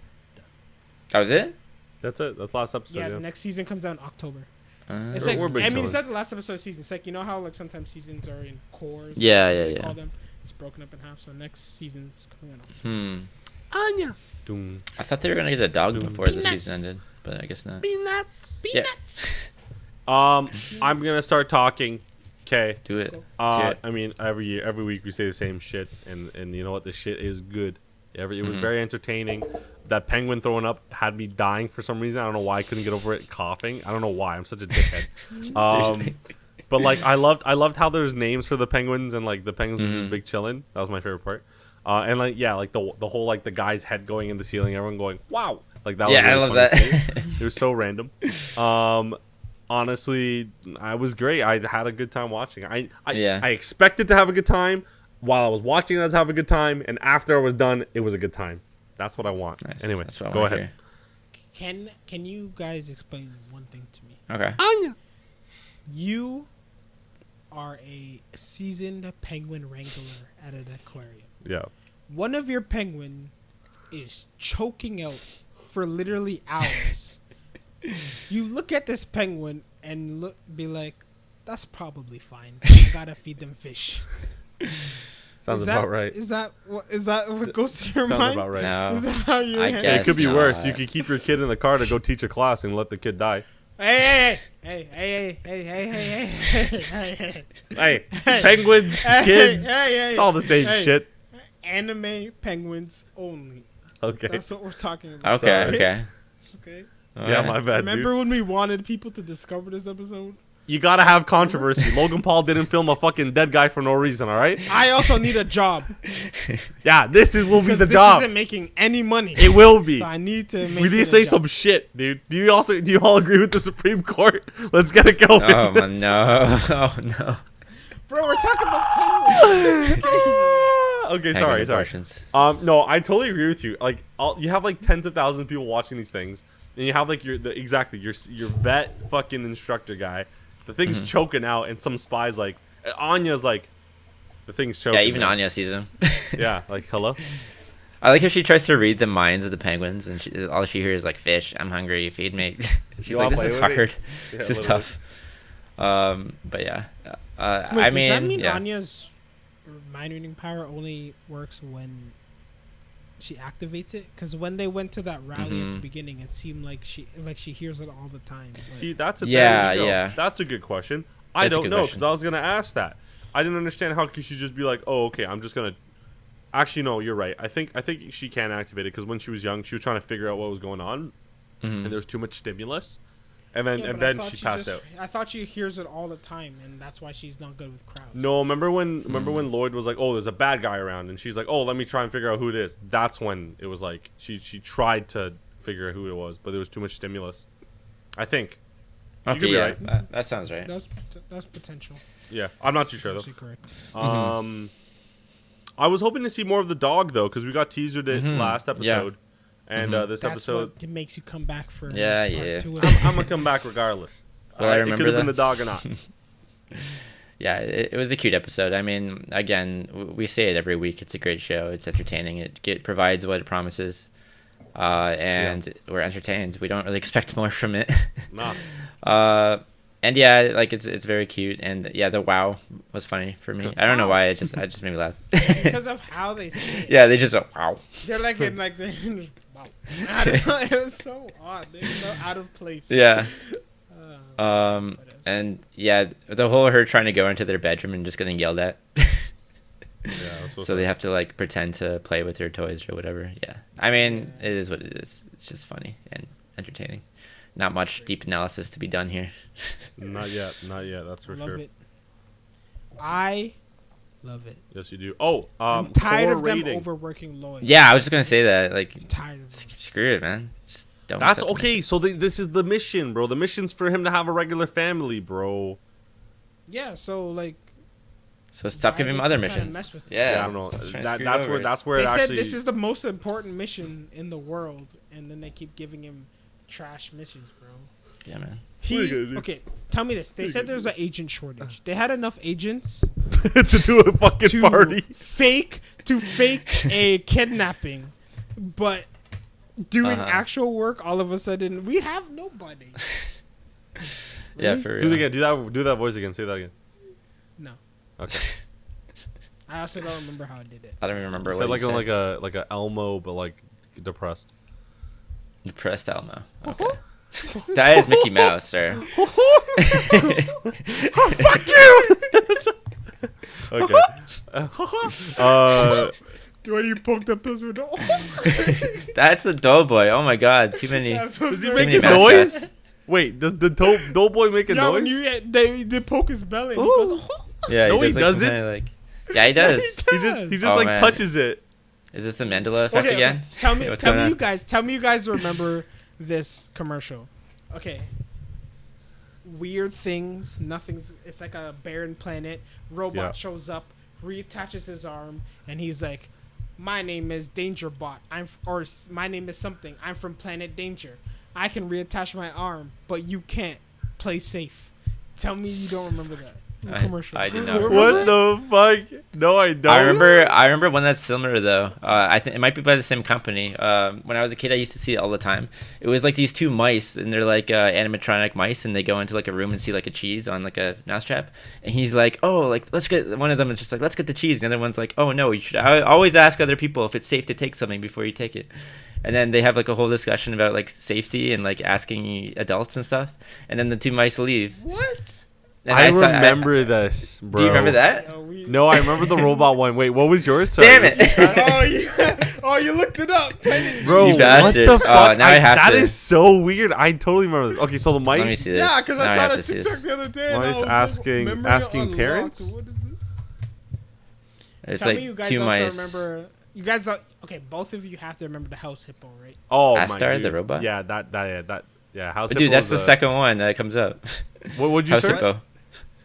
That was it. That's it. That's last episode. Yeah, Yeah. the next season comes out in October. It's Uh, like, we're big I mean, chillin'. it's not the last episode of the season. It's like, you know how like sometimes seasons are in cores. Yeah, they yeah, Call yeah. them. It's broken up in half. So next season's coming out. Anya. Doom. I thought they were gonna get a dog Doom. before the Peanuts. season ended, but I guess not. Peanuts. Yeah. Peanuts. I'm gonna start talking. Okay. Do it. Let's hear it. I mean, every week we say the same shit, and you know what? The shit is good. It was very entertaining. That penguin throwing up had me dying for some reason. I don't know why I couldn't get over it coughing. I don't know why. I'm such a dickhead. Seriously. But like I loved how there's names for the penguins and like the penguins were just big chillin'. That was my favorite part. And like yeah, like the whole like the guy's head going in the ceiling, everyone going wow, like that. Yeah, was I really love funny that. too. It was so random. Honestly, I was great. I had a good time watching. I expected to have a good time. While I was watching, I was having a good time, and after I was done, it was a good time. That's what I want. Nice. Anyway, That's what I go wanna ahead. Can you guys explain one thing to me? hear. Okay. Anya. You are a seasoned penguin wrangler at an aquarium. Yeah. One of your penguin is choking out for literally hours. You look at this penguin and be like, "That's probably fine. I gotta feed them fish." Sounds Is about that- right. Is that what goes to your Sounds mind? about right. No. Is that how you? I handle Hey, it guess could be not. worse. You could keep your kid in the car to go teach a class and let the kid die. Hey, Hey, penguins, kids, it's all the same hey. shit. Anime penguins only. Okay. That's what we're talking about. Okay. Sorry. Okay. Okay. Yeah, my bad, Remember dude. when we wanted people to discover this episode? You gotta have controversy. Logan Paul didn't film a fucking dead guy for no reason, all right? I also need a job Yeah, will be because the this job. isn't making any money. It will be. So I need to. We need to say some shit, dude. Do you all agree with the Supreme Court? Let's get it going. Oh my no. Oh no. Bro, we're talking about penguins. Okay, Penguin sorry. abortions. No, I totally agree with you. Like, you have like tens of thousands of people watching these things, and you have like your vet fucking instructor guy. The thing's choking out, and some spies like Anya's like, the thing's choking. Yeah, even out. Anya sees him. Yeah, like hello. I like how she tries to read the minds of the penguins, and all she hears is like, "Fish, I'm hungry, feed me." She's You like, wanna "This is play with me?" hard. Yeah, This is literally. tough." But yeah, Wait, I does that mean yeah. Anya's mind reading power only works when she activates it? Because when they went to that rally at the beginning, it seemed like she hears it all the time. But See, that's a Yeah, there you go. yeah. That's a good question. I That's a don't good know question. because I was gonna ask that. I didn't understand how could she just be like, oh, okay, I'm just gonna. Actually, no, you're right. I think she can activate it because when she was young, she was trying to figure out what was going on, and there was too much stimulus, and then Yeah, but I then thought she passed just- out. I thought she hears it all the time, and that's why she's not good with crowds. No, remember when Lloyd was like, oh, there's a bad guy around, and she's like, oh, let me try and figure out who it is. That's when it was like she tried to figure out who it was, but there was too much stimulus. I think. Okay, could be yeah, right. that sounds right. That's potential. Yeah, I'm not too sure though. Actually correct. I was hoping to see more of the dog though, because we got teasered it last episode, and this That's episode, what makes you come back for Yeah, part yeah. 2 I'm gonna come back regardless. Well, I it remember could have been that. the dog or not. Yeah, it was a cute episode. I mean, again, we say it every week. It's a great show. It's entertaining. It provides what it promises, and we're entertained. We don't really expect more from it. Nah. And yeah, like it's very cute. And yeah, the wow was funny for me. I don't know why. I just made me laugh. because of how they say it. Yeah, they just go, wow. They're like in like they're in, wow. I don't know, it was so odd. They're so out of place. Yeah. But it was- And yeah, the whole her trying to go into their bedroom and just getting yelled at. Yeah. So they have to like pretend to play with their toys or whatever. Yeah. I mean, it is what it is. It's just funny and entertaining. Not much deep analysis to be done here. Not yet. That's for love sure. it. I love it. Yes, you do. Oh, I'm tired core of them rating. overworking Lloyd. Yeah, I was just gonna say that. Like, I'm tired of them. screw it, man. Just don't. That's accept okay. it. So this is the mission, bro. The mission's for him to have a regular family, bro. Yeah, so like So stop Why giving him they other keep trying to missions. mess with him? Yeah, I don't know. stop trying to screw That's you where over. that's where they it said actually. this is the most important mission in the world, and then they keep giving him trash missions, bro. Yeah, man. What are you gonna do? Okay, tell me this. They said there's an agent shortage. They had enough agents to do a fucking to party. fake a kidnapping, but doing Uh-huh. actual work, all of a sudden we have nobody. Yeah, Really? for Do it real. again. Do that voice again. Say that again. No, Okay. I also don't remember how I did it. I don't even remember Say what like you a said. like a Elmo, but like depressed. Depressed Elmo. Okay. That is Mickey Mouse, sir. Fuck you. Okay. When you poked up his window. That's the Doughboy. Oh my god, too many. Does he Too make many a mascots. noise? Wait, does the Doughboy make a Yeah, noise? when you they poke his belly, and he Ooh. goes. Yeah, No, he does, like, some doesn't. kinda, like, yeah, he does. He just Oh, like man. touches it. Is this the Mandela effect Okay, again? tell me, What's tell going me, on? you guys, tell me, you guys remember this commercial? Okay. Weird things. Nothing's. It's like a barren planet. Robot Yeah. shows up, reattaches his arm, and he's like, "My name is Dangerbot. My name is something. I'm from Planet Danger. I can reattach my arm, but you can't. Play safe." Tell me you don't remember that commercial. I did You not. remember What that? the fuck? No, I don't. I remember one that's similar though. I think it might be by the same company. When I was a kid, I used to see it all the time. It was like these two mice, and they're like animatronic mice, and they go into like a room and see like a cheese on like a mousetrap, and he's like, "Oh, like let's get." One of them is just like, "Let's get the cheese," and the other one's like, "Oh no, you should always ask other people if it's safe to take something before you take it." And then they have like a whole discussion about like safety and like asking adults and stuff, and then the two mice leave. What? And I saw- remember this, bro. Do you remember that? No, I remember the robot one. Wait, what was yours? Damn it! Oh, yeah. Oh, you looked it up. Bro, You what bastard. the Oh, fuck? now I have that to- is so weird. I totally remember this. Okay, so the mice. Let me see this. Yeah, because Now I have saw to that see TikTok this. the other day. Mice and I was asking- like, memory asking unlocked. parents? What is this? It's Tell like me you guys two also mice. remember. You guys, okay, both of you have to remember the house hippo, right? Oh, my Astar, dude. the robot? Yeah, that. Yeah, House Dude, Hippo that's is the second one that comes up. What would you House search? Hippo.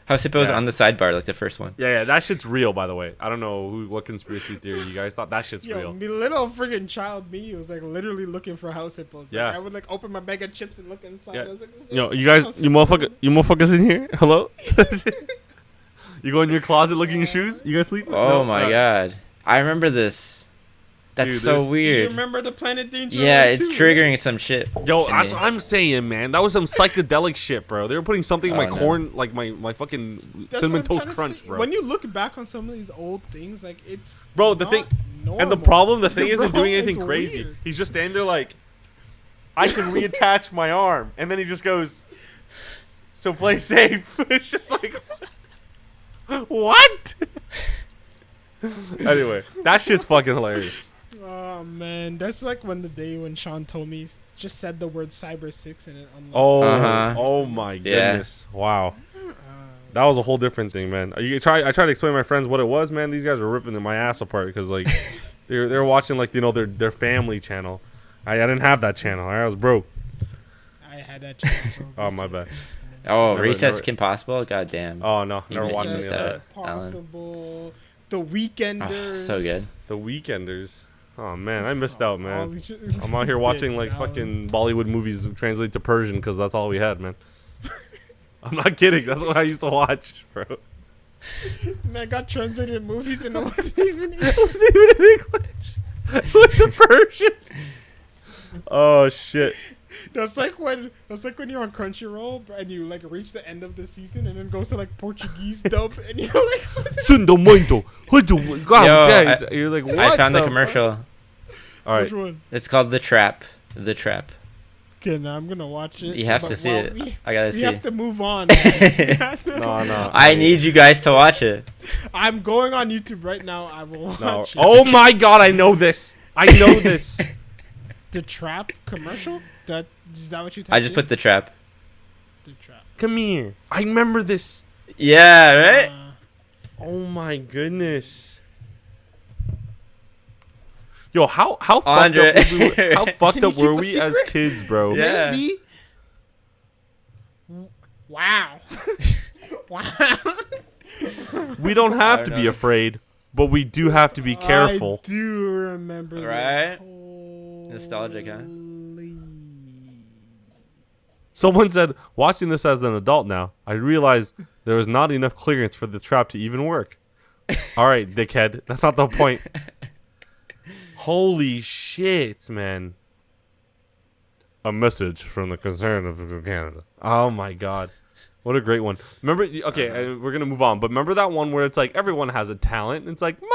House Hippos Yeah. on the sidebar, like the first one. Yeah, that shit's real, by the way. I don't know what conspiracy theory you guys thought. That shit's Yo, real. me little friggin' child me was like literally looking for house hippos. Like, Yeah. I would like open my bag of chips and look inside. Yeah. I was like, is there Yo, a you guys, house you hippo? motherfuckers in here? Hello? You go in your closet looking at shoes? You guys sleep? Oh No? my Alright. god. I remember this. That's Dude, so there's- You weird. remember the Planet Danger? Yeah, one it's too, triggering right? some shit. Yo, in that's me. what I'm saying, man. That was some psychedelic shit, bro. They were putting something in my Oh, no. corn, like my fucking That's cinnamon what I'm toast trying to crunch, say. bro. When you look back on some of these old things, like it's Bro, the not thing- normal. And the problem, the thing isn't Bro, doing anything it's crazy. weird. He's just standing there like, I can reattach my arm, and then he just goes, so play safe. It's just like, what? Anyway, that shit's fucking hilarious. Oh man, that's like when the day when Sean told me just said the word Cyber 6 and it unlocked. Oh, Uh-huh. oh my Yeah. goodness! Wow, that was a whole different thing, man. I tried to explain to my friends what it was, man. These guys were ripping my ass apart because like they're watching like their family channel. I didn't have that channel. I was broke. I had that. channel, Oh, my bad. Oh, Never- Recess never- Kim Possible? God damn. Oh no, You never missed- watched you any missed of that. that. Alan. Possible. The Weekenders. So good. The Weekenders. Oh man, I missed out, All man. these shit- I'm out here watching like That was- fucking Bollywood movies translate to Persian because that's all we had, man. I'm not kidding. That's what I used to watch, bro. Man, got translated movies and it wasn't even. It wasn't even in English. It went to Persian. Oh shit. That's like when you're on Crunchyroll and you like reach the end of the season and then goes to like Portuguese dub and you're like, You're like, what? I found the fuck? commercial. All right. which one? It's called The Trap. The Trap. Okay, now I'm gonna watch it. You have but to see while it. I gotta We see. have to move on. We have to- No. I need you guys to watch it. I'm going on YouTube right now. I will watch No. it. Oh my god, I know this. I know this. The Trap commercial? Is that what you typed I just in? put The Trap. The Trap. Come here. I remember this. Yeah, right? Oh my goodness. Yo, how Andre. fucked up were we, how fucked Can you up were keep a we as secret? kids, bro? Yeah. Maybe. Wow. Wow. We don't have I to don't be know. afraid, but we do have to be careful. I do remember Right? this. Nostalgic, huh? Holy- Someone said, watching this as an adult now, I realized there was not enough clearance for the trap to even work. All right, dickhead. That's not the point. Holy shit, man. A message from the Conservative of Canada. Oh my god. What a great one. Remember, okay, we're going to move on, but remember that one where it's like everyone has a talent and it's like, Mom,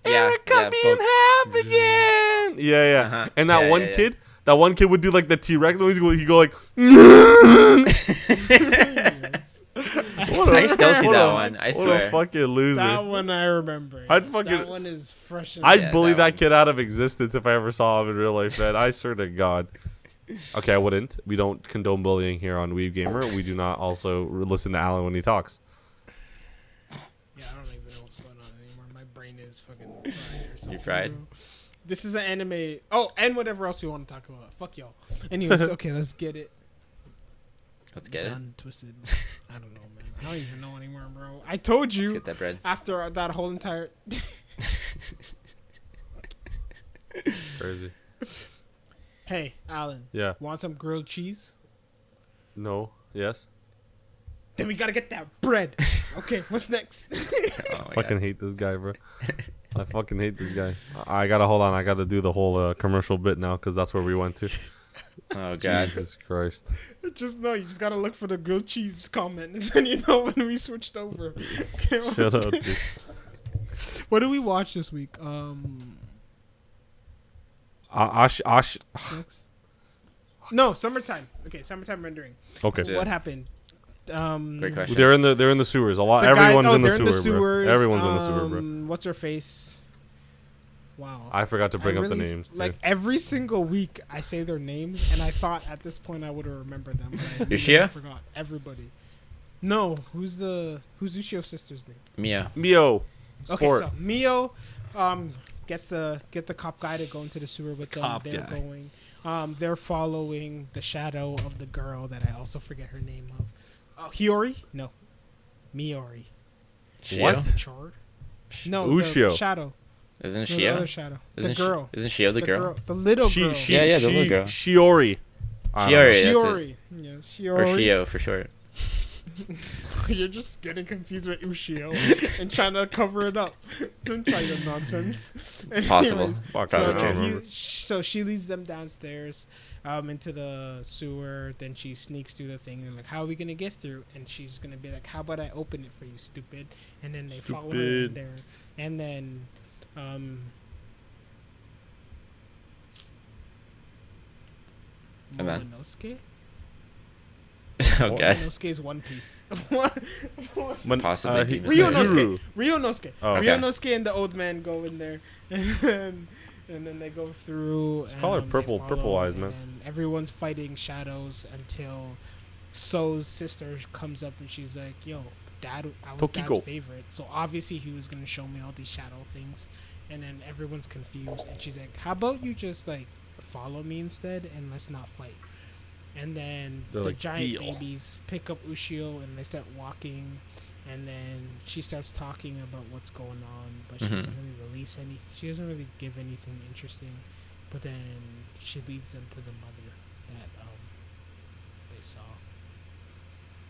Yeah, and I cut yeah, me in both. half again. Yeah. Uh-huh. And that Yeah, one yeah, yeah. kid, that one kid would do like the T-Rex noise. He'd go like, I still see that one. I what a swear. fucking loser. That one I remember. I'd Yes, fucking- that one is fresh. I'd Yeah, bully that that one. kid out of existence if I ever saw him in real life, man. I swear to God. Okay, I wouldn't. We don't condone bullying here on Weeb Gamer. We do not also listen to Alan when he talks. Yeah, I don't even know what's going on anymore. My brain is fucking fried or something. fried? bro. This is an anime. Oh, and whatever else we want to talk about. Fuck y'all. Anyways, okay, let's get it. Let's get it. Done, twisted. I don't know, man. I don't even know anymore, bro. I told Let's you get that bread. after that whole entire. It's crazy. Hey, Alan. Yeah. Want some grilled cheese? No. Yes. Then we gotta get that bread. Okay, what's next? Oh my Fucking God. hate this guy, bro. I fucking hate this guy. I gotta hold on. I gotta do the whole commercial bit now because that's where we went to. Oh God. Jesus Christ. Just no, you just gotta look for the grilled cheese comment, and then you know when we switched over. Okay, Shut up, dude. What did we watch this week? Ash. Next. No, summertime. Okay, summertime rendering. Okay. So Yeah. what happened? Great question. They're in the sewers. A lot. The guy- Everyone's in the they're sewer, bro. Everyone's in the sewer, bro. What's her face? Wow. I forgot to bring up the really- names too. Like every single week, I say their names, and I thought at this point I would have remembered them. But I immediately Yushio? forgot everybody. No, who's Ushio's sister's name? Mia. Mio. Okay, Sport. so Mio, get the cop guy to go into the sewer with them. Cop They're guy. going. They're following the shadow of the girl that I also forget her name of. Hiyori? No. Miori. Shio? What? Chord? No, Ushio. the shadow. Isn't No, the Shio? other shadow. Isn't The girl. Isn't Shio the girl? The little girl. Yeah, the little girl. Shiori. I don't know. Shiori. That's Shiori. Yeah, Shiori. Or Shio for short. You're just getting confused with Ushio and trying to cover it up. Don't try your nonsense. Possible. Anyways, Fuck, so, I don't remember. so she leads them downstairs into the sewer. Then she sneaks through the thing. And like, how are we going to get through? And she's going to be like, how about I open it for you, stupid? And then they follow her in there. And then... And then? Momonosuke? Okay. Momonosuke's One Piece. Possibly. Demon Slayer. Ryonosuke. Ryonosuke. Oh. Okay. Ryonosuke and the old man go in there, and then they go through. Let's call her they Purple follow, Eyes, and man. then everyone's fighting shadows until So's sister comes up and she's like, "Yo, Dad, I was Tokiko. Dad's favorite, so obviously he was gonna show me all these shadow things." And then everyone's confused, and she's like, "How about you just like follow me instead, and let's not fight." And then They're the like, giant "Deal." babies pick up Ushio and they start walking. And then she starts talking about what's going on, but she doesn't really release any. She doesn't really give anything interesting. But then she leads them to the mother that they saw.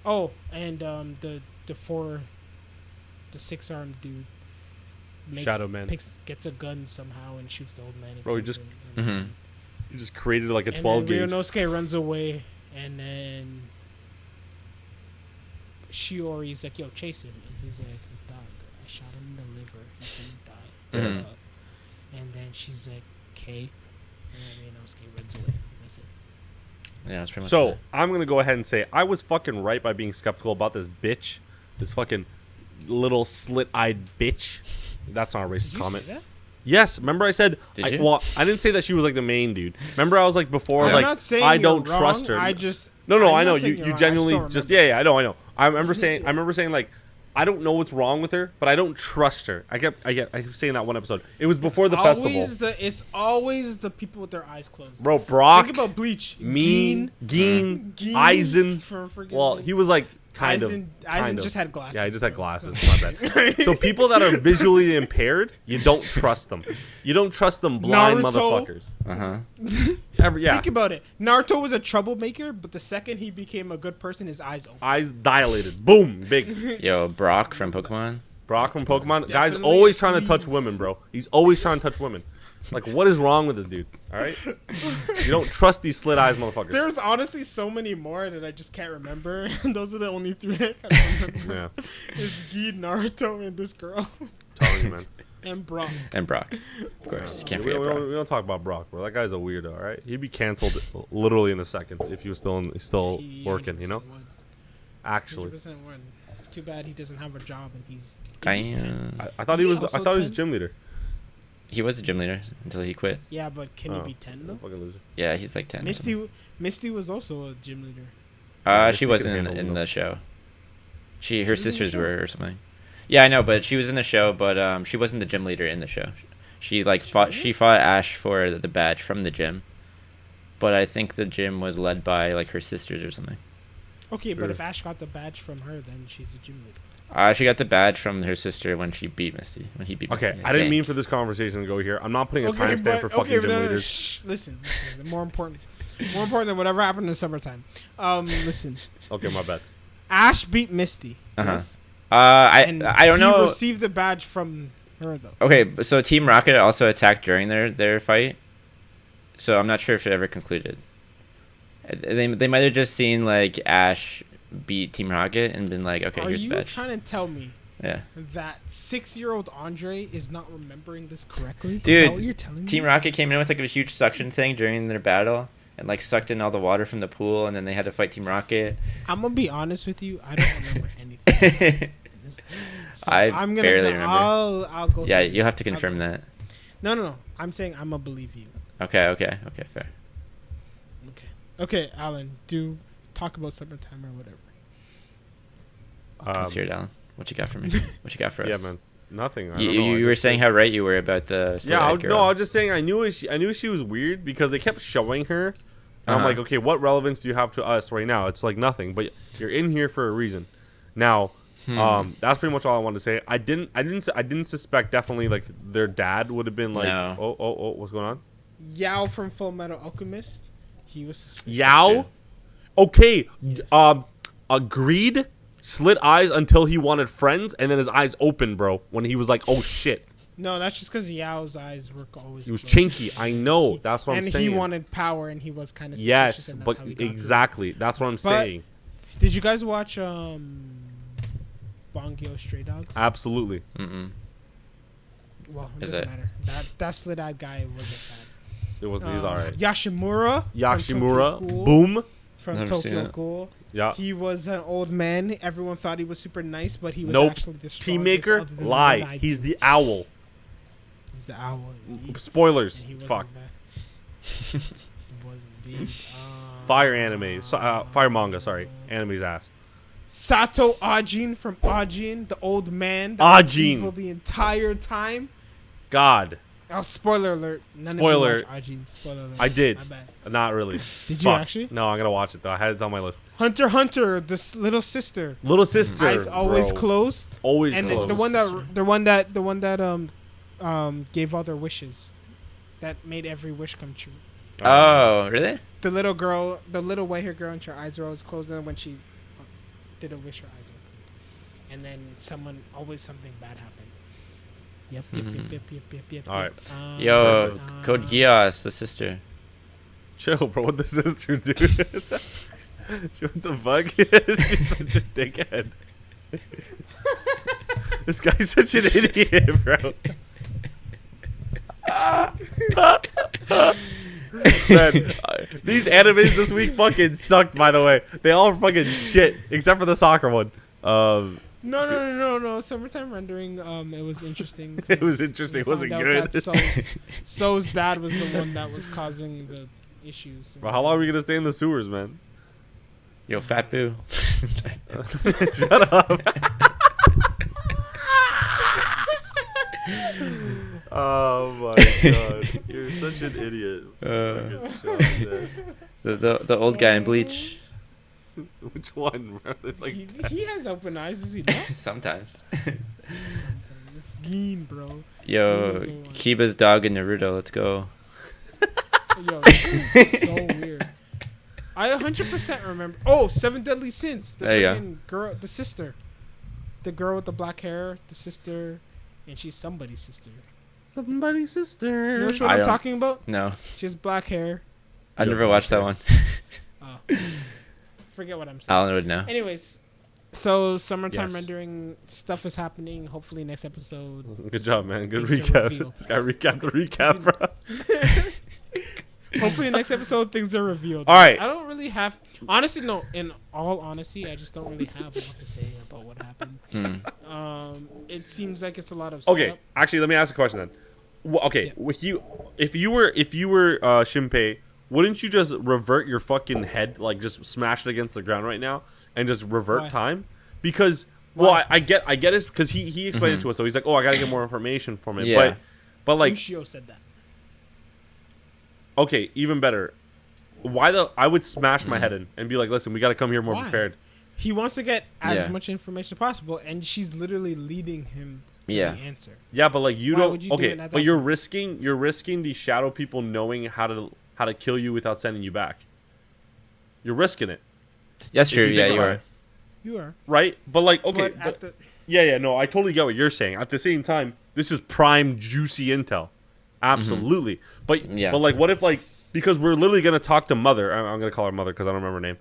Oh, and the 6-armed dude Shadow Man. gets a gun somehow and shoots the old man. and Bro, he kills just- him, and then- You just created like a and 12 then gauge. Ryonosuke runs away, and then Shiori's like, "Yo, chase him," and he's like, "Dog, I shot him in the liver. He's gonna die." And then she's like, "Okay," and then Ryonosuke runs away. That's it. Yeah, that's pretty much So it. I'm gonna go ahead and say I was fucking right by being skeptical about this bitch, this fucking little slit-eyed bitch. That's not a racist Did you comment. say that? Yes, remember I said. Did you? Well, I didn't say that she was like the main dude. Remember I was like before. I was I'm like, not saying I you're don't wrong. trust her. I just No, I'm I not know saying you. you're You wrong. I genuinely don't just remember. yeah. I know. I remember saying like, I don't know what's wrong with her, but I don't trust her. I kept saying that one episode. It was before the festival. It's always the people with their eyes closed. Bro, Brock, Think about Bleach. Geen, Geen, Eisen. for friggin' Well, he was like kind Eisen of. just had glasses. Yeah, he just had bro, glasses. so- My bad. So people that are visually impaired, you don't trust them. You don't trust them blind Naruto. motherfuckers. Yeah. Think about it. Naruto was a troublemaker, but the second he became a good person, his eyes opened. Eyes dilated. Boom. Big. Yo, Brock from Pokemon. Brock from Pokemon. Guy's Definitely always a trying to touch sleaze. women, bro. He's always trying to touch women. Like, what is wrong with this dude? All right? You don't trust these slit eyes motherfuckers. There's honestly so many more that I just can't remember. And those are the only three I can remember. Yeah. It's Guy, Naruto, and this girl. Telling you, man. And Brock. And Brock. Of course. You can't We forget Brock. don't talk about Brock, bro. That guy's a weirdo, all right? He'd be canceled literally in a second if he was still He working, you know? 100% would. Actually. 100% would. Too bad he doesn't have a job and he's. I thought he was gym leader. He was a gym leader until he quit. Yeah, but can Oh. he be 10 though? Fucking loser. Yeah, he's like 10. or something. Misty was also a gym leader. She Misty wasn't can in, handle in it. the show. Her was in the sisters show? were or something. Yeah, I know, but she was in the show, but she wasn't the gym leader in the show. She fought Ash for the badge from the gym. But I think the gym was led by like her sisters or something. Okay, but Sure. if Ash got the badge from her, then she's a gym leader. She got the badge from her sister when she beat Misty. When he beat Misty. Okay, I didn't think. mean for this conversation to go here. I'm not putting a timestamp for fucking gym no, leaders. shh, listen, more important than whatever happened in the summertime. Listen, Okay, my bad. Ash beat Misty. Uh-huh. Yes? I And don't he know. received the badge from her though. Okay, so Team Rocket also attacked during their fight. So I'm not sure if it ever concluded. They might have just seen like Ash beat Team Rocket and been like, okay, Are here's the you badge. trying to tell me Yeah. that 6-year-old Andre is not remembering this correctly? Is Dude, that what you're telling Team me? Rocket came in with like a huge suction thing during their battle and like sucked in all the water from the pool, and then they had to fight Team Rocket. I'm gonna be honest with you. I don't remember anything. So I I'm gonna barely go, remember. I'll go. Yeah, through it. you'll have to I'll confirm go. that. No. I'm saying I'm gonna believe you. Okay, fair. Okay, Alan, do talk about summertime or whatever. Let's hear it, Alan. What you got for me? What you got for us? Yeah, man. Nothing. I You, don't know. I you were just saying said- how right you were about the Yeah, girl. no, I was just saying I knew she was weird because they kept showing her, and I'm Uh-huh. like, okay, what relevance do you have to us right now? It's like nothing, but you're in here for a reason. Now, That's pretty much all I wanted to say. I didn't suspect definitely like their dad would have been like, No. oh, what's going on? Yao from Full Metal Alchemist. He was suspicious. Yao. Okay. Yes. Agreed. Slit eyes until he wanted friends, and then his eyes opened, bro. When he was like, oh shit. No, that's just because Yao's eyes were always. He was closed. chinky. I know. That's what I'm saying. And he wanted power, and he was kind of. Yes, but exactly. That's what I'm saying. Did you guys watch Bongyo Stray Dogs? Absolutely. Mm-mm. Well, it Is doesn't it? matter. That slit-eyed guy wasn't bad. It was. He's all right. Yashimura. Yashimura. From Tokyo Ghoul. Boom. From Never seen Tokyo it. Ghoul. Yeah. He was an old man. Everyone thought he was super nice, but he was Nope. actually the strongest. Team maker. other than Lie. the He's the owl. He's the owl. Indeed. Spoilers. And he wasn't Fuck. bad. He was indeed. Fire anime. Fire manga. Sorry. Anime's ass. Sato Ajin from Ajin, the old man. That was Ajin. evil the entire time. God. Oh, spoiler alert. Spoiler. Of you watch Ajin. Spoiler alert. I did. My bad. Not really. Did you Fuck. actually? No, I'm gonna watch it though. I had it on my list. Hunter x Hunter, this little sister. Little sister. Eyes always bro. closed. Always And closed. the one that gave all their wishes. That made every wish come true. Oh, really? The little girl, the little white hair girl, and her eyes were always closed. And then when she did a wish, her eyes opened. And then something bad happened. Yep. All right. Yo, Code Geass, the sister. Chill, bro. What the sister do? What the fuck? She's such a dickhead. This guy's such an idiot, bro. Man, these animes this week fucking sucked. By the way, they all fucking shit except for the soccer one. No. Summertime rendering. It was interesting. It was interesting. It wasn't good. So's dad was the one that was causing the issues. Bro, how long are we gonna stay in the sewers, man? Yo, Fat Boo. Shut up. Oh my god, you're such an idiot. The old guy in Bleach. Which one, bro? There's like he has open eyes, is he not? Sometimes. It's Geen, bro. Yo, Kiba's dog in Naruto. Let's go. Yo, this is so weird. I 100% remember. Oh, Seven Deadly Sins. The There you go. freaking girl, the sister. The girl with the black hair, the sister, and she's somebody's sister. somebody's sister. You know which one I I'm don't- talking about? No, She has black hair. I Yo, never watched that one. Oh. Forget what I'm saying. Alan would know. Anyways, so summertime Yes. rendering stuff is happening. Hopefully next episode. Good job, man. Good Things are recap. revealed. This guy recapped the recap, bro. Hopefully next episode things are revealed. All right. I don't really have. Honestly, no. In all honesty, I just don't really have a lot to say about what happened. It seems like it's a lot of. Okay, setup. actually, let me ask a question then. Okay, Yeah. with you, if you were Shinpei, wouldn't you just revert your fucking head, like just smash it against the ground right now, and just revert Why? time? Because well, Why? I get it because he explained it to us, so he's like, oh, I gotta get more information from it. Yeah. But like, Ushio said that. okay, even better. I would smash my head in and be like, listen, we gotta come here more Why? prepared. He wants to get as Yeah. much information as possible, and she's literally leading him to Yeah. the answer. Yeah, but like you Why don't. would you do Okay, it at but that you're point? risking the shadow people knowing how to kill you without sending you back. You're risking it, That's If true. you Yeah, think you about are. it. You are. right? But like, okay, But at the, yeah, no, I totally get what you're saying. At the same time, this is prime juicy intel, absolutely. But Yeah. but like, what if like because we're literally gonna talk to Mother. I'm gonna call her Mother because I don't remember her name.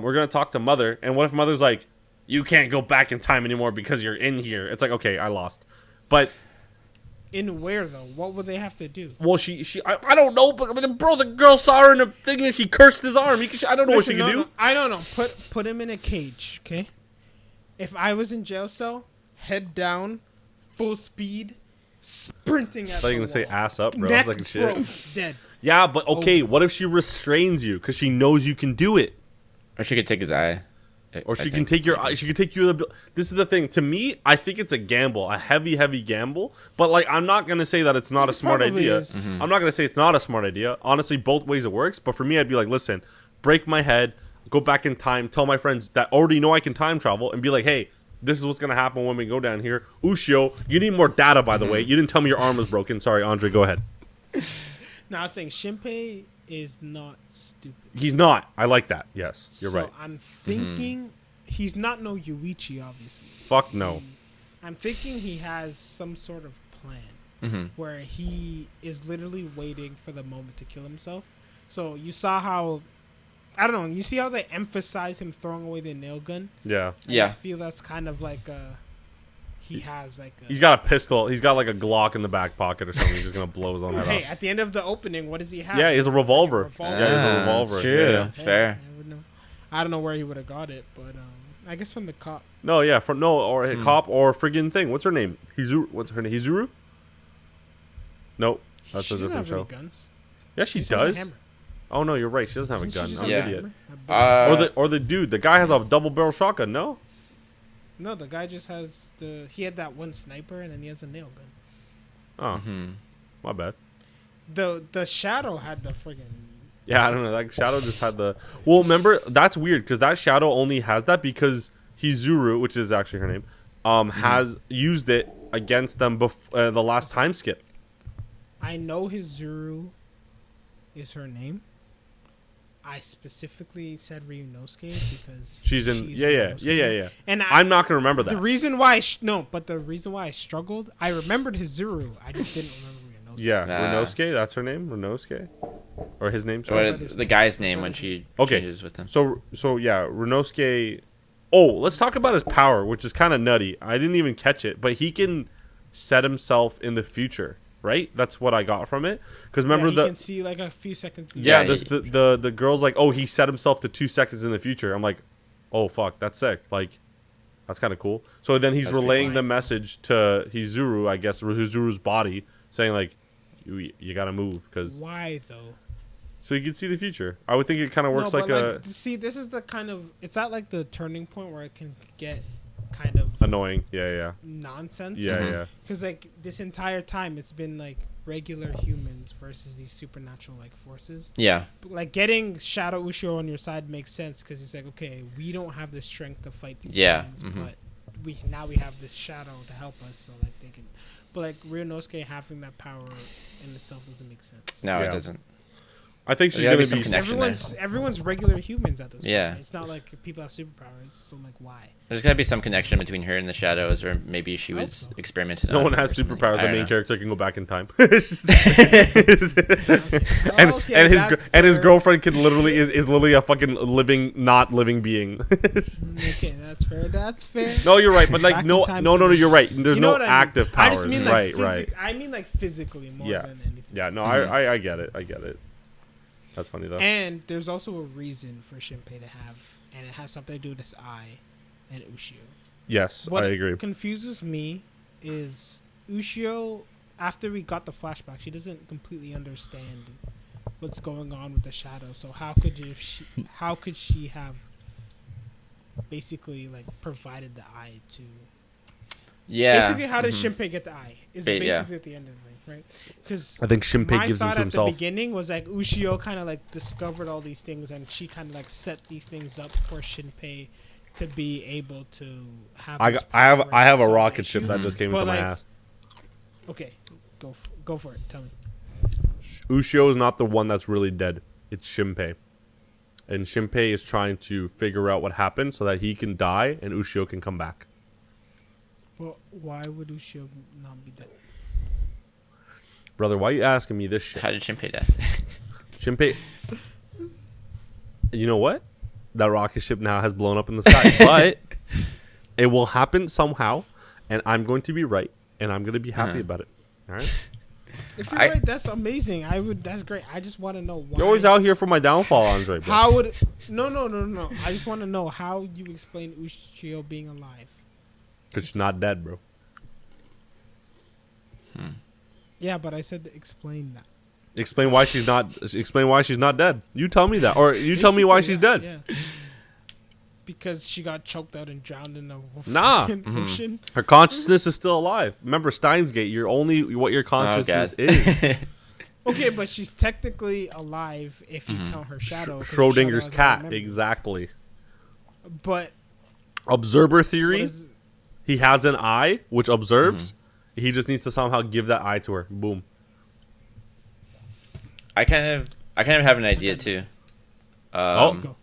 We're gonna talk to Mother, and what if Mother's like, you can't go back in time anymore because you're in here? It's like, okay, I lost, but. in where though? What would they have to do? Well, I don't know, but bro, the girl saw her in a thing and she cursed his arm. I don't know what she Listen, can do. no, I don't know. Put him in a cage, okay? If I was in jail cell, head down, full speed, sprinting at I thought you the were gonna say wall. ass up, bro. I was Neck like, shit. broke, dead. Yeah, but okay, what if she restrains you because she knows you can do it, Or she could take his eye. or she can take your, she can take you. This is the thing. To me, I think it's a gamble, a heavy gamble. But like, I'm not gonna say that it's not a smart probably idea. is. I'm not gonna say it's not a smart idea. Honestly, both ways it works. But for me, I'd be like, listen, break my head, go back in time, tell my friends that already know I can time travel, and be like, hey, this is what's gonna happen when we go down here. Ushio, you need more data, by the way. You didn't tell me your arm was broken. Sorry, Andre, go ahead. No, I was saying Shinpei is not stupid. He's not. I like that. Yes, you're So right. I'm thinking he's not no Yuichi, obviously. Fuck no. I'm thinking he has some sort of plan where he is literally waiting for the moment to kill himself. So you saw how, I don't know, you see how they emphasize him throwing away the nail gun? Yeah. I just feel that's kind of like he has like a... He's got a pistol. He's got like a Glock in the back pocket or something. He's just going to blow his own head Hey, off. at the end of the opening, what does he have? Yeah, he has a revolver. Yeah, Yeah, he has a revolver. That's true. Yeah. Fair. I don't know where he would have got it, but I guess from the cop. No, yeah, from or a cop or friggin' thing. What's her name? What's her name? Hizuru? Nope, that's She a doesn't different have any show. guns. Yeah, she Just has a does. hammer. Oh no, you're right. She doesn't have a Doesn't gun. she just I'm have an a idiot. hammer? Or the dude. The guy has a double barrel shotgun. No. No, the guy just has he had that one sniper and then he has a nail gun. Oh, my bad. The Shadow had the friggin'... Yeah, I don't know. Like Shadow just had the. Well, remember that's weird because that Shadow only has that because Hizuru, which is actually her name, has used it against them the last time skip. I know Hizuru is her name. I specifically said Ryunosuke because She's in. Yeah. And I'm not gonna remember that. The reason why the reason why I struggled, I remembered Hizuru. I just didn't remember Ryunosuke. Yeah, Nah. Ryunosuke. That's her name. Ryunosuke, or his name. Sorry. What the guy's name when she changes with him? So yeah, Ryunosuke. Oh, let's talk about his power, which is kind of nutty. I didn't even catch it, but he can set himself in the future. Right? That's what I got from it. Because remember he can see like a few seconds. Yeah, Yeah, the girl's like, oh, he set himself to 2 seconds in the future. I'm like, oh fuck, that's sick. Like, that's kind of cool. So then he's relaying the message to Hizuru, I guess, Hizuru's body, saying like, you gotta move because. Why though? So you can see the future. I would think it kind of works like a. See, this is the kind of, it's at like the turning point where it can get kind of annoying. Yeah. nonsense. Yeah. Because like this entire time, it's been like regular humans versus these supernatural like forces. Yeah. But, like getting Shadow Ushio on your side makes sense because it's like, okay, we don't have the strength to fight these things, but we have this shadow to help us, so like they can. But like Ryunosuke having that power in itself doesn't make sense. No, Yeah. it doesn't. I think she's There's gonna gotta be be. some connection. Everyone's regular humans at this point. Yeah. It's not like people have superpowers, so like why? There's got to be some connection between her and the shadows, or maybe she I hope was so. experimented No on. one or has something. superpowers. I The don't main know. character can go back in time. It's just- and his fair. girlfriend can literally is literally a fucking not living being. Okay, that's fair. No, you're right, but like Back in no, time you're right. There's You know no what I mean? active I powers. just mean like right. I mean like physically more Yeah. than anything. Yeah, no, I get it. I get it. That's funny though. And there's also a reason for Shinpei to have, and it has something to do with this eye and Ushio. Yes, What I agree. confuses me is Ushio, after we got the flashback, she doesn't completely understand what's going on with the shadow. So how could she have basically like provided the eye to? Yeah. Basically, how does Shinpei get the eye? Is basically Yeah. at the end of the thing, right? Because I think Shinpei my gives him thought to at himself. the beginning was like Ushio kind of like discovered all these things, and she kind of like set these things up for Shinpei to be able to have. I his have power I have a and solve rocket the ship issue. that just came But, into my like, ass. Okay, go for it. Tell me. Ushio is not the one that's really dead. It's Shinpei. And Shinpei is trying to figure out what happened so that he can die and Ushio can come back. Well, why would Ushio not be dead? Brother, why are you asking me this shit? How did Shinpei die? Shinpei. You know what? That rocket ship now has blown up in the sky. But it will happen somehow. And I'm going to be right. And I'm going to be happy about it. All right? If you're right, that's amazing. That's great. I just want to know why. You're always out here for my downfall, Andre. Bro. How would? No. I just want to know how you explain Ushio being alive. Because she's not dead, bro. Yeah, but I said to explain that. Explain why she's not dead. You tell me that. Or you tell me why she's dead. Yeah. Because she got choked out and drowned in the ocean. Her consciousness is still alive. Remember Steins Gate, you're only what your consciousness is. Okay, but she's technically alive if you count her shadow. 'cause her Schrodinger's shadow has cat, memories. exactly. But Observer what theory. is, he has an eye which observes. He just needs to somehow give that eye to her. Boom. I kind of have an idea too. Rocket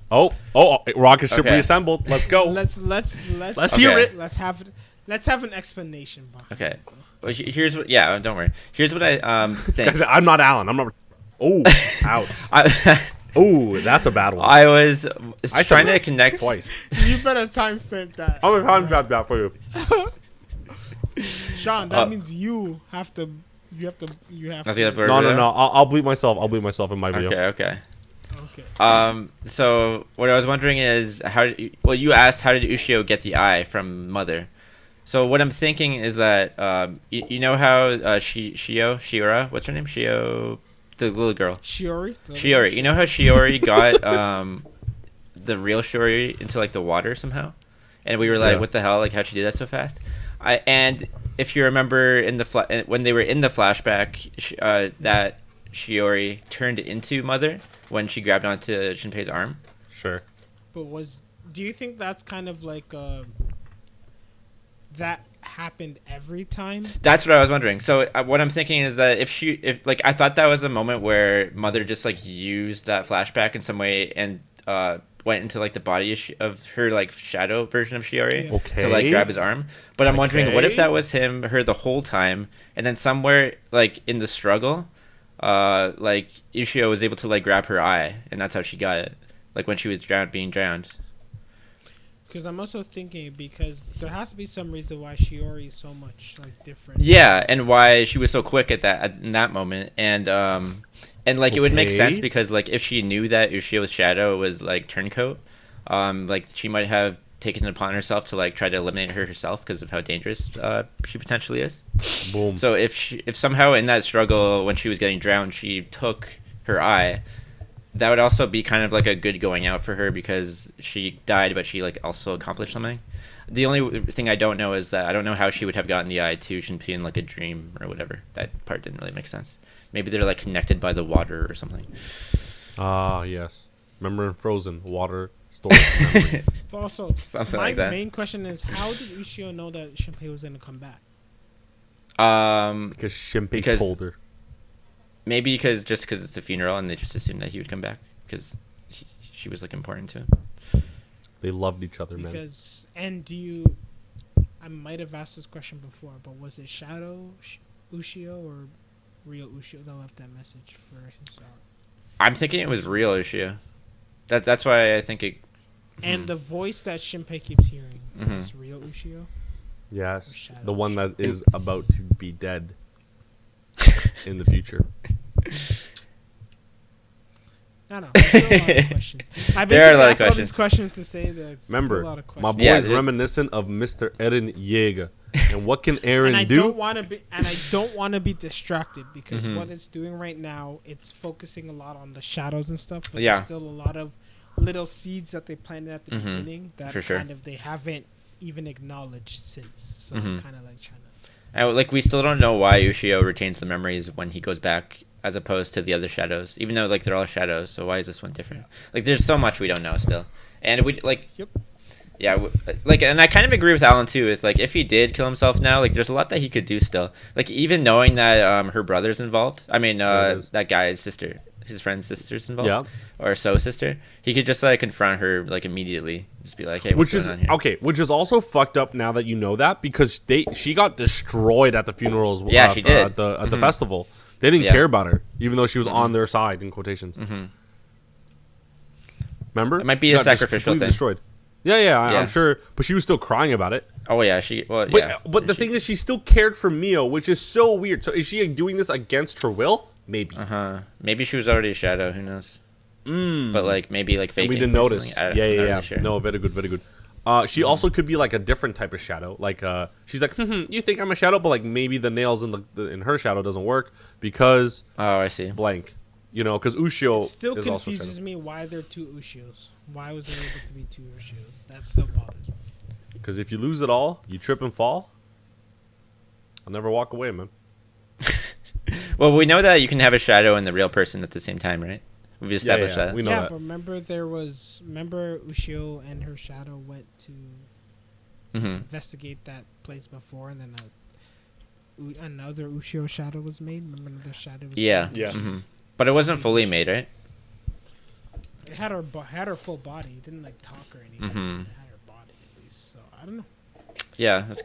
ship Okay. reassembled. Let's go. Let's hear it. Let's have an explanation behind Okay. it. Well, here's what. Yeah, don't worry. Here's what I This guy think. said, I'm not Alan. I'm not. Oh, ouch. I, Oh, that's a bad one. I was I trying said to connect. twice. You better timestamp that. I'm gonna time grab that for you. Sean, that means you have to. You have I'll do that for No. everyone. I'll bleep myself. I'll bleep myself in my video. Okay. Okay. So what I was wondering is you asked how did Ushio get the eye from Mother? So what I'm thinking is that you know how Shiora, what's her name? Shio, the little girl. Shiori. You know how Shiori got the real Shiori into like the water somehow, and we were like, Yeah. what the hell? Like, how'd she do that so fast? And if you remember in the when they were in the flashback, that Shiori turned into Mother when she grabbed onto Shinpei's arm. Sure. But do you think that's kind of like that happened every time? That's what I was wondering. So what I'm thinking is that if like I thought that was a moment where Mother just like used that flashback in some way and went into like the body of her like shadow version of Shiori Yeah. to like grab his arm. But I'm wondering what if Okay. that was her the whole time, and then somewhere like in the struggle, like Ushio was able to like grab her eye, and that's how she got it. Like when she was being drowned. Because I'm also thinking because there has to be some reason why Shiori is so much like different. Yeah, and why she was so quick in that moment, and like it would make sense Okay. because like if she knew that Ushio's shadow was like turncoat, like she might have taken it upon herself to like try to eliminate her herself because of how dangerous she potentially is. Boom. So if somehow in that struggle when she was getting drowned she took her eye, that would also be kind of like a good going out for her because she died but she like also accomplished something. The only thing I don't know is that I don't know how she would have gotten the eye to Shinpei in like a dream or whatever. That part didn't really make sense. Maybe they're like connected by the water or something. Ah, yes. Remember in Frozen, water stores memories. But also, Something my like that. main question is how did Ushio know that Shinpei was going to come back? Because Shinpei Because- told her. Maybe because it's a funeral and they just assumed that he would come back because she was like important to him. They loved each other, man. Because I might have asked this question before, but was it Shadow Ushio or real Ushio that left that message for his I'm thinking it was real Ushio. That's why I think it. And the voice that Shinpei keeps hearing is real Ushio. Yes. Shadow The one that is about to be dead in the future. I don't know. There's still a lot of questions. I There are a basically lot of asked all questions. these questions to say that it's Remember, still a lot of my questions. boy Yeah, is dude. reminiscent of Mr. Eren Yeager. And what can And Eren I do? don't want to be distracted because what it's doing right now, it's focusing a lot on the shadows and stuff. But Yeah. there's still a lot of little seeds that they planted at the beginning that For sure. kind of they haven't even acknowledged since. So I'm kind of like trying to. And, like we still don't know why Ushio retains the memories when he goes back, as opposed to the other shadows. Even though like they're all shadows, so why is this one different? Like there's so much we don't know still, and we like. Yep. Yeah, like, and I kind of agree with Alan too. With like, if he did kill himself now, like, there's a lot that he could do still. Like, even knowing that her brother's involved. I mean, that guy's sister, his friend's sister's involved. Yeah. Or So's sister. He could just like confront her like immediately. Just be like, hey, what's Which going is on here? okay. Which is also fucked up now that you know that because she got destroyed at the funerals. Yeah, she did. At the festival. They didn't Yeah. care about her, even though she was on their side in quotations. Remember? It might be She a got sacrificial completely thing. Destroyed. Yeah, Yeah. I'm sure, but she was still crying about it. Oh yeah, But the thing is, she still cared for Mio, which is so weird. So is she doing this against her will? Maybe. Maybe she was already a shadow. Who knows? But like maybe like faking. We didn't or notice. something. Yeah. I'm not really sure. No, very good, very good. She also could be like a different type of shadow. Like she's like, you think I'm a shadow, but like maybe the nails in her shadow doesn't work because Oh, I see. blank. You know, because Ushio It still is also confuses shadow. me why there are two Ushios. Why was there able to be two Ushios? That still bothers me. Because if you lose it all, you trip and fall. I'll never walk away, man. Well, we know that you can have a shadow and the real person at the same time, right? We've established yeah. that. We know Yeah, that. but remember Ushio and her shadow went to Mhm. investigate that place before, and then another Ushio shadow was made. Remember another shadow was Yeah. made? Yes. Mhm. But it wasn't fully made, right? It had her full body. It didn't like talk or anything. Mhm. It had her body at least. So I don't know. Yeah, that's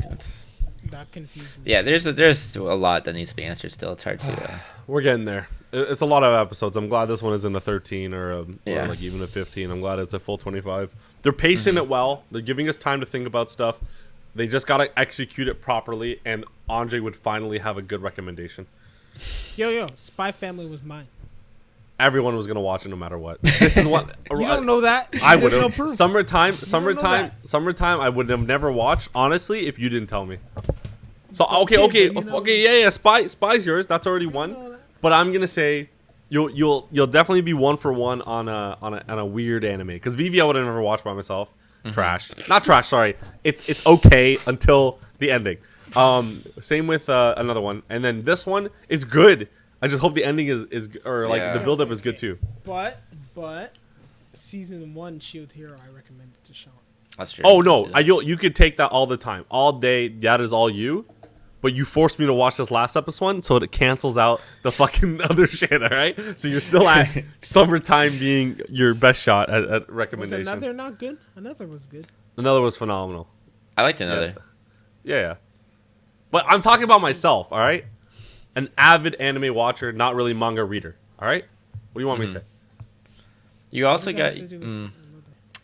That confused me. yeah. There's a lot that needs to be answered still. It's hard to. We're getting there. It's a lot of episodes. I'm glad this one isn't a 13 or Yeah. like even a 15. I'm glad it's a full 25. They're pacing it well. They're giving us time to think about stuff. They just gotta execute it properly, and Andre would finally have a good recommendation. Yo, Spy Family was mine. Everyone was gonna watch it no matter what. This is what You don't know that. I There's would no have. proof. Summertime. that. I would have never watched honestly if you didn't tell me. So Okay, but you know- yeah. Spy's yours. That's already one. know that. But I'm gonna say you'll definitely be 1 for 1 on a weird anime because VV I would have never watched by myself. Trash, not trash. Sorry, it's okay until the ending. Same with another one, and then this one it's good. I just hope the ending is or like Yeah. the build up is good too. But season 1 Shield Hero I recommended to Sean. That's true. Oh no, you could take that all the time, all day. That is all you. But you forced me to watch this last episode, so it cancels out the fucking other shit. All right, so you're still at summertime being your best shot at Was recommendation. another not good? Another was good. Another was phenomenal. I liked another. Yeah. But I'm talking about myself. All right, an avid anime watcher, not really manga reader. All right, what do you want me to say? You also What does that got. have to do with another?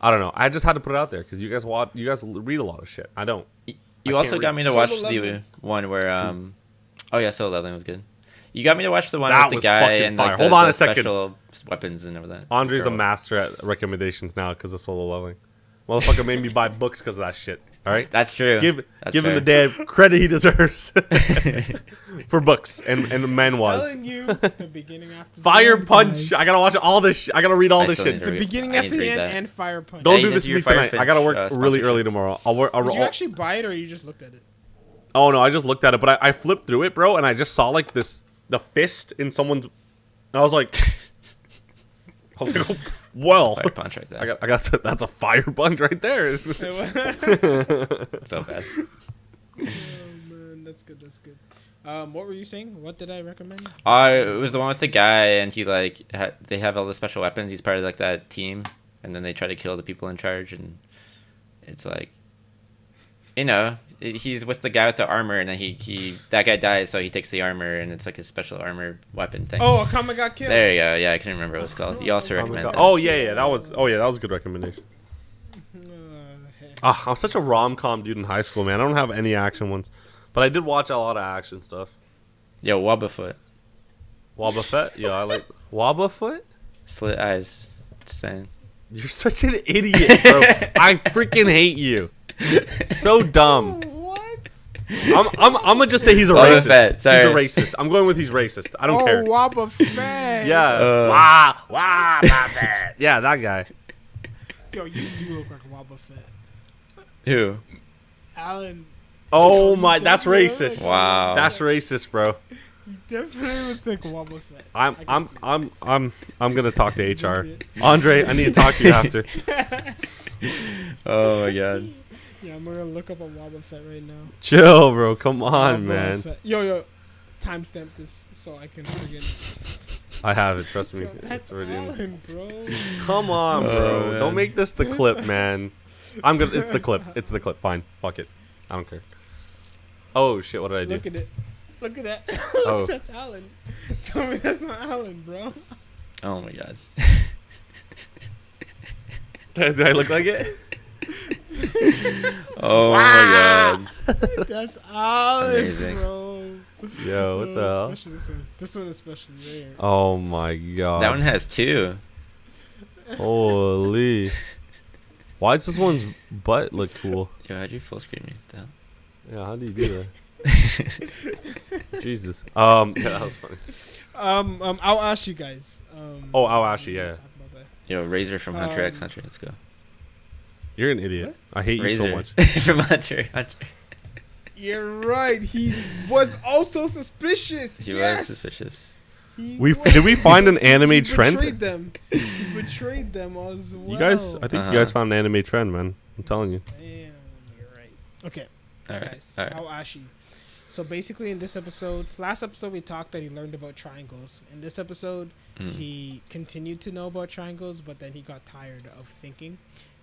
I don't know. I just had to put it out there because you guys read a lot of shit. I don't. You I also can't got read. me to Solo watch the Leveling. one where oh yeah, Solo Leveling was good. You got me to watch the one That with the was guy fucking and fire. like Hold the on a second. special weapons and everything. Andre's a Girl. master at recommendations now because of Solo Leveling. Motherfucker made me buy books because of that shit. All right. That's true. Give That's him fair. the damn credit he deserves for books and manhwas. Telling you the beginning after Fire the end, Punch. guys. I gotta watch all this. I gotta read all I this still shit. need to The beginning I need after to the read end that. and Fire Punch. Don't you do just this do to your me tonight. Fire I gotta work Punch, really sponsorship. early tomorrow. I'll Did you actually buy it or you just looked at it? Oh no, I just looked at it, but I flipped through it, bro, and I just saw like the fist in someone's. And I was like, oh, well, Fire punch right there. I got that's a fire punch right there. So bad. Oh man, that's good. That's good. What were you saying? What did I recommend? It was the one with the guy, and he like they have all the special weapons. He's part of like that team, and then they try to kill the people in charge, and it's like, you know, he's with the guy with the armor, and then he that guy dies, so he takes the armor, and it's like a special armor weapon thing. Oh, Akama got killed. There you go. Yeah, I couldn't remember what it was called. You also Oh, my recommend God. that. Oh yeah, that was a good recommendation. Hey. I was such a rom-com dude in high school, man. I don't have any action ones, but I did watch a lot of action stuff. Yo, Wobbuffet. Wobbuffet, yeah, I like Wobbuffet. Slit eyes. Just saying. You're such an idiot, bro. I freaking hate you. So dumb. What? I'm gonna just say he's a Boba racist. Fett, sorry. He's a racist. I'm going with he's racist. I don't care. Wabba Fett. Yeah. Wah, Fett. Yeah, that guy. Yo, you do look like Wabba Fett. Who? Alan. Oh my, that's racist. Wow. That's racist, bro. Definitely looks like Wabba Fett. I'm gonna talk to HR. Andre, I need to talk to you after. Oh my god. Yeah, I'm gonna look up a Wabba Fett right now. Chill, bro. Come on, Wabba man. Fett. Yo, timestamp this so I can forget. I have it. Trust me. Yo, that's It's already in. Alan, bro. Come on, Oh, bro. man. Don't make this the clip, man. I'm gonna. It's the clip. It's the clip. Fine. Fuck it. I don't care. Oh shit! What did I do? Look at it. Look at that. Oh. That's Alan. Tell me that's not Alan, bro. Oh my god. Do I look like it? Oh my god. That's Alan, Amazing. bro. Yo, what the hell? Especially this one. This one is especially rare. Oh my god. That one has two. Holy. Why does this one's butt look cool? Yo, how'd you full screen me? What the hell? Yeah, how do you do that? Jesus. Yeah, that was funny. I'll ask you guys. Oh, Ashi, yeah. talk about that. Yo, Razor from Hunter x Um, Hunter. Let's go. You're an idiot. I hate you Razor so much. from Hunter x Hunter. You're right. He was also suspicious. He yes! was suspicious. He Did we find an anime he trend? Betrayed them. He betrayed them as well. You guys, I think Uh-huh. you guys found an anime trend, man. I'm telling you. Damn, you're right. Okay, All right. guys. All right. Ashi. So basically, in this episode, last episode we talked that he learned about triangles. In this episode, he continued to know about triangles, but then he got tired of thinking,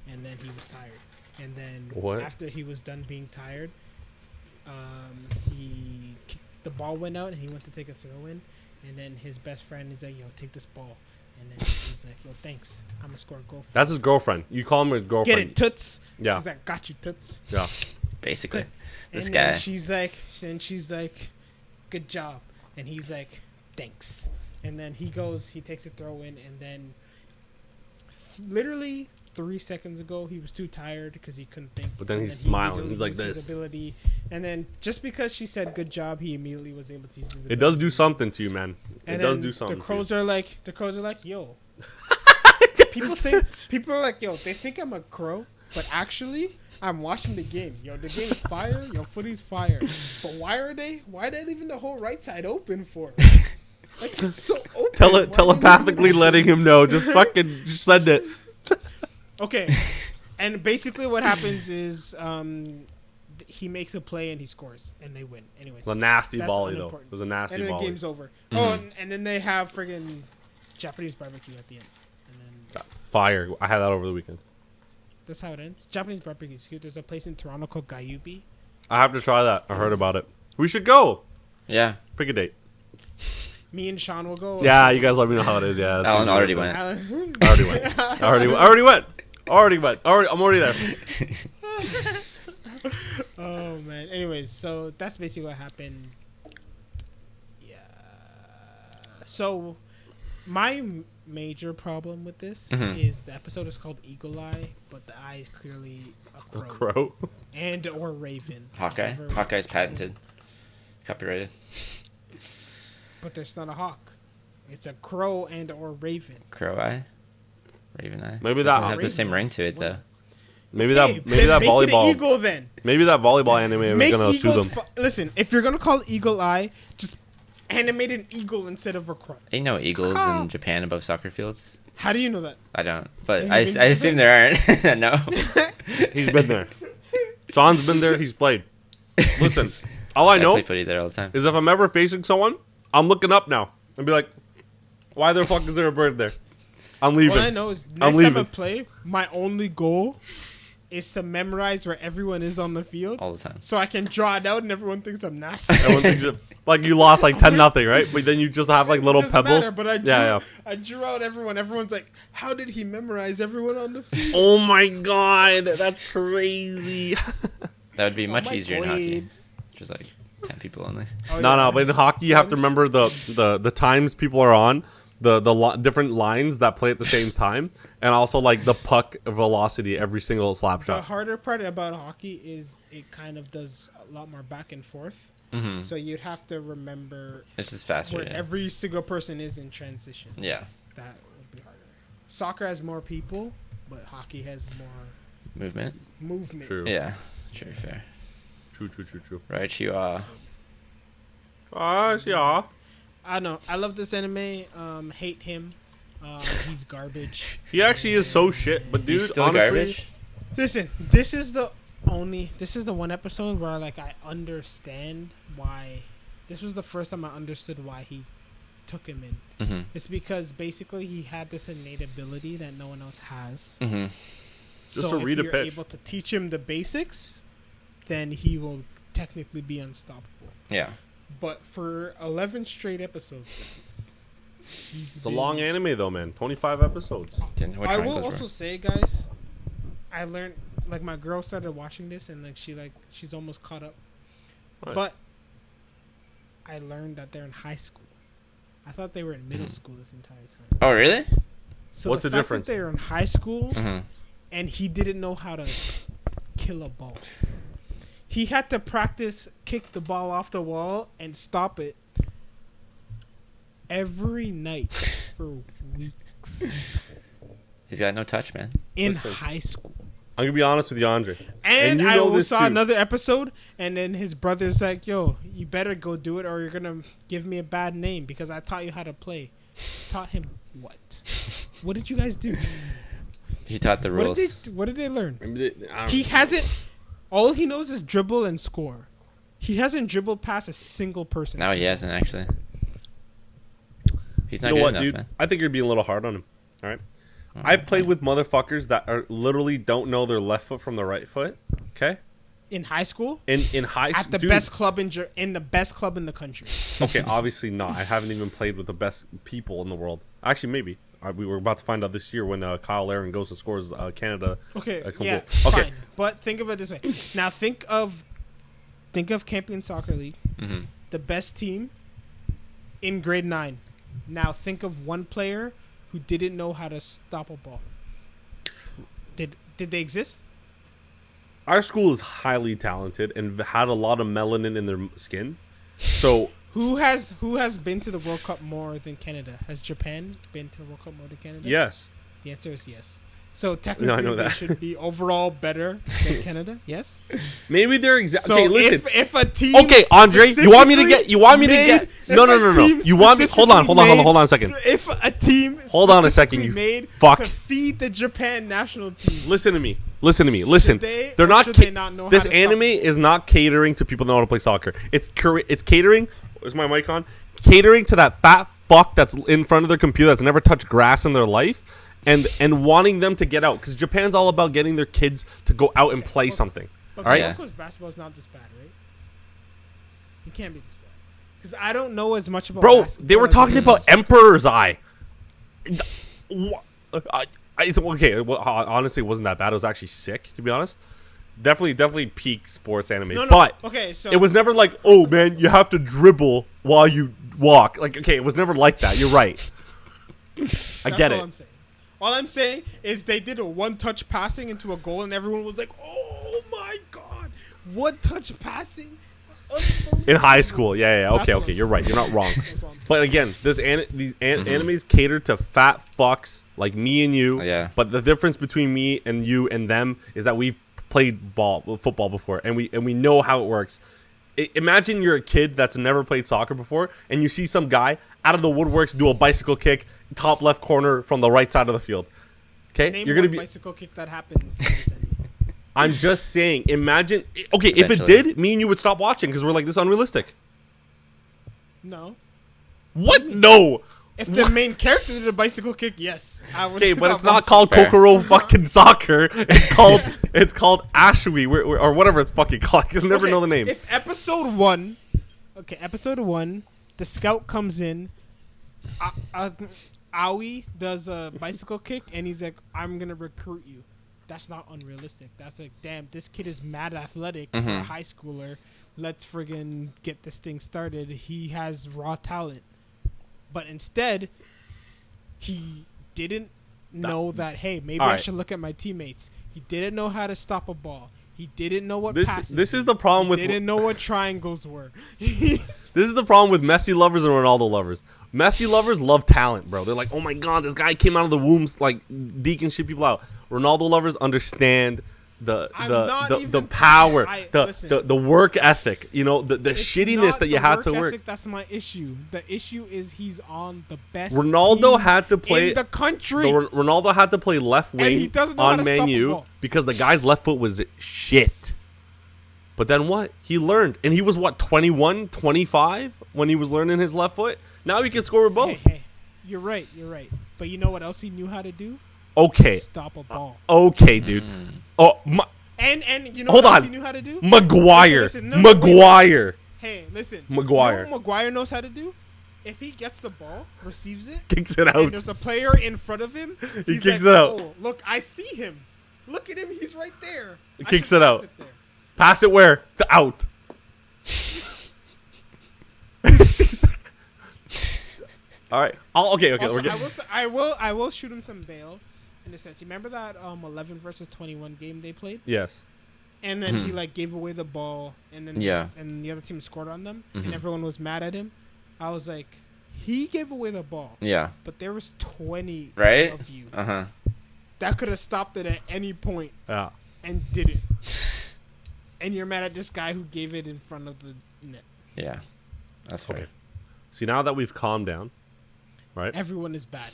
and then he was tired. And then after he was done being tired, the ball went out, and he went to take a throw in, and then his best friend is like, "Yo, take this ball," and then he's like, "Yo, thanks, I'm gonna score a goal." That's his girlfriend. You call him his girlfriend. Get it, toots. Yeah. She's like, "Got you, toots." Yeah. Basically, this And guy. then she's like, "Good job," and he's like, "Thanks." And then he takes a throw in, and then literally 3 seconds ago he was too tired because he couldn't think. But then and he's smiling. immediately He's like used his this. ability. And then just because she said "good job," he immediately was able to use his ability. It does do something to you, man. It And does then do something. The crows are like, "Yo." People are like, "Yo," they think I'm a crow, but actually I'm watching the game. Yo, the game's fire. Yo, footy's fire. But why are they leaving the whole right side open for? Like, it's so open. Telepathically letting him know. Just fucking send it. Okay. And basically what happens is he makes a play and he scores and they win. Anyways. It was a nasty That's volley, though. unimportant. It was a nasty And then the volley. game's over. Oh, and then they have friggin' Japanese barbecue at the end. And then Fire. I had that over the weekend. that's how it ends. Japanese barbecue is cute. There's a place in Toronto called Gayubi. I have to try that. I heard about it. We should go. Yeah. Pick a date. Me and Sean will go. Yeah, you guys let me know how it is. Yeah. that's Alan usually already what went. I already went. I already went. I'm already there. Oh man. Anyways, so that's basically what happened. Yeah. So my major problem with this is the episode is called Eagle Eye, but the eye is clearly a crow, Crow. and or raven. Hawkeye. Whatever. Hawkeye's patented. Copyrighted. But there's not a hawk. It's a crow and or raven. Crow eye. Raven eye. Maybe Doesn't that- have the Raven same eye. ring to it though. Maybe Okay, that then make it volleyball. an eagle then. Maybe that volleyball anime was Make gonna sue eagles. them. Listen, if you're gonna call Eagle Eye, just animate an eagle instead of a crow. Ain't no eagles in Japan above soccer fields. How do you know that? I don't, but Have I you been assume there aren't. No. He's been there. Sean's been there. He's played. Listen, all I know play footy there all the time. is if I'm ever facing someone, I'm looking up now and be like, "Why the fuck is there a bird there?" I'm leaving. What I know is next time I play, my only goal is to memorize where everyone is on the field, All the time. so I can draw it out and everyone thinks I'm nasty. Everyone thinks like you lost like 10-0, right? But then you just have like little Doesn't pebbles. matter, but I drew out everyone. Everyone's like, "How did he memorize everyone on the field?" Oh my god, that's crazy. That would be much my easier in hockey. blade. Just like 10 people only. Oh, No, yeah. but in hockey you have to remember the times people are on, the different lines that play at the same time, and also like the puck velocity every single slap The shot. harder part about hockey is it kind of does a lot more back and forth. Mm-hmm. So you'd have to remember It's just faster. where Yeah. every single person is in transition. Yeah. That would be harder. Soccer has more people, but hockey has more Movement. movement. True. Yeah. True. Fair. True. Right. You are. Yeah. I know. I love this anime. Hate him. He's garbage. He actually is so shit, but dude, He's still honestly, garbage. Listen, this is the one episode where like I understand why. This was the first time I understood why he took him in. Mm-hmm. It's because basically he had this innate ability that no one else has. Mm-hmm. Just so to read a if you're pitch. able to teach him the basics, then he will technically be unstoppable. Yeah. But for 11 straight episodes, It's a long anime though, man. 25 episodes. What I will triangles also were? say, guys, I learned like my girl started watching this and she's almost caught up. Right. But I learned that they're in high school. I thought they were in middle school this entire time. Oh, really? So What's the fact difference? That they're in high school Mm-hmm. and he didn't know how to kill a ball. He had to practice kick the ball off the wall and stop it every night for weeks He's got no touch, man. in Listen. high school. I'm gonna be honest with you, Andre. And you I know also this saw too. another episode, and then his brother's like, "Yo, you better go do it, or you're gonna give me a bad name because I taught you how to play." Taught him what? What did you guys do? He taught the rules. What did they learn? Maybe I don't He know. hasn't. All he knows is dribble and score. He hasn't dribbled past a single person. No, he hasn't actually. He's not You know good what, enough, dude? man. I think you're being a little hard on him. All right. I've played with motherfuckers that are literally don't know their left foot from their right foot. Okay. In high school. In high school, At the best club in the best club in the country. Okay, obviously not. I haven't even played with the best people in the world. Actually, maybe. We were about to find out this year when Kyle Larin goes and scores Canada. Okay, a yeah, goal. Okay. fine. But think of it this way. Now think of Campion Soccer League, Mm-hmm. the best team in grade 9. Now think of one player who didn't know how to stop a ball. Did they exist? Our school is highly talented and had a lot of melanin in their skin. So Who has been to the World Cup more than Canada? Has Japan been to the World Cup more than Canada? yes, The answer is yes. So technically, know they that. should be overall better than Canada. Yes. maybe they're exact. So Okay, listen. if a team, Okay, Andre, you want me to get? No, if no. a team You want me? Hold on a second. If a team, Hold on a second, specifically you made fuck. to feed the Japan national team. Listen to me. Listen. Should they, They're or not. should they not know This how to anime stop? is not catering to people that know how to play soccer. It's catering. Is my mic on? Catering to that fat fuck that's in front of their computer that's never touched grass in their life, and wanting them to get out because Japan's all about getting their kids to go out and play something. But All right. Yeah. because basketball is not this bad, right? It can't be this bad. Because I don't know as much about. Bro, basketball they were as I talking do about soccer. Emperor's Eye. It's okay. Well, honestly, it wasn't that bad. It was actually sick, to be honest. Definitely peak sports anime. No, But okay, so it was never like, oh man, you have to dribble while you walk. Like, okay, it was never like that. You're right. I that's get all it. I'm saying. All I'm saying is they did a one-touch passing into a goal, and everyone was like, "Oh my god, one-touch passing!" In high school, yeah. That's Okay, what okay, I'm you're right. saying. You're not wrong. That's what I'm saying. But again, these animes cater to fat fucks like me and you. Yeah. But the difference between me and you and them is that we've played football before, and we know how it works. Imagine you're a kid that's never played soccer before, and you see some guy out of the woodworks do a bicycle kick, top left corner from the right side of the field. Okay, Name you're gonna one be. bicycle kick that happened. in this anime. I'm just saying. Imagine. Okay, if it Eventually. did, me and you would stop watching because we're like, this is unrealistic. No, What? No. if the main character did a bicycle kick, yes. I would Okay, but it's stop not called Fair. Kokoro fucking soccer. It's called Ashi or whatever it's fucking called. You'll never Okay, know the name. If episode 1, the scout comes in, Aoi does a bicycle kick, and he's like, "I'm gonna recruit you." That's not unrealistic. That's like, damn, this kid is mad athletic for a high schooler. Let's friggin' get this thing started. He has raw talent, but instead, he didn't know that. Hey, maybe I Alright. should look at my teammates. He didn't know how to stop a ball. He didn't know what This passes is the problem with didn't know what triangles were. this is the problem with Messi lovers and Ronaldo lovers. Messi lovers love talent, bro. They're like, oh my god, this guy came out of the wombs like deacon shit people out. Ronaldo lovers understand the I'm not even power, listen. the work ethic. You know, the It's shittiness not that you the had to work work. ethic that's my issue. The issue is he's on the best. Ronaldo team had to play in the country. Ronaldo had to play left And he wing doesn't know how on to stop Man a U ball. because the guy's left foot was shit. But then what? He learned. And he was, 21, 25 when he was learning his left foot? Now he can score with both. Hey, you're right. But you know what else he knew how to do? Okay. Stop a ball. Okay, dude. Oh, And you know hold what else on. he knew how to do? Maguire. Listen, no, wait. Maguire. Hey, listen. Maguire. You know what Maguire knows how to do? If he gets the ball, receives it, Kicks it and out. there's a player in front of him, He he's kicks like, it out. "Oh, look, I see him. Look at him. He's right there. I Kicks should it out. pass there." Pass it where? To out. All right. Okay. Also, We're getting. I will shoot him some bail, in a sense. You remember that 11 versus 21 game they played, Yes. and then he like gave away the ball, and then Yeah. and the other team scored on them, Mhm. and everyone was mad at him. I was like, he gave away the ball, Yeah. but there was 20 Right? of you Uh-huh. that could have stopped it at any point Yeah. and didn't. And you're mad at this guy who gave it in front of the net. Yeah. That's fair. Okay. See, now that we've calmed down, right? Everyone is bad.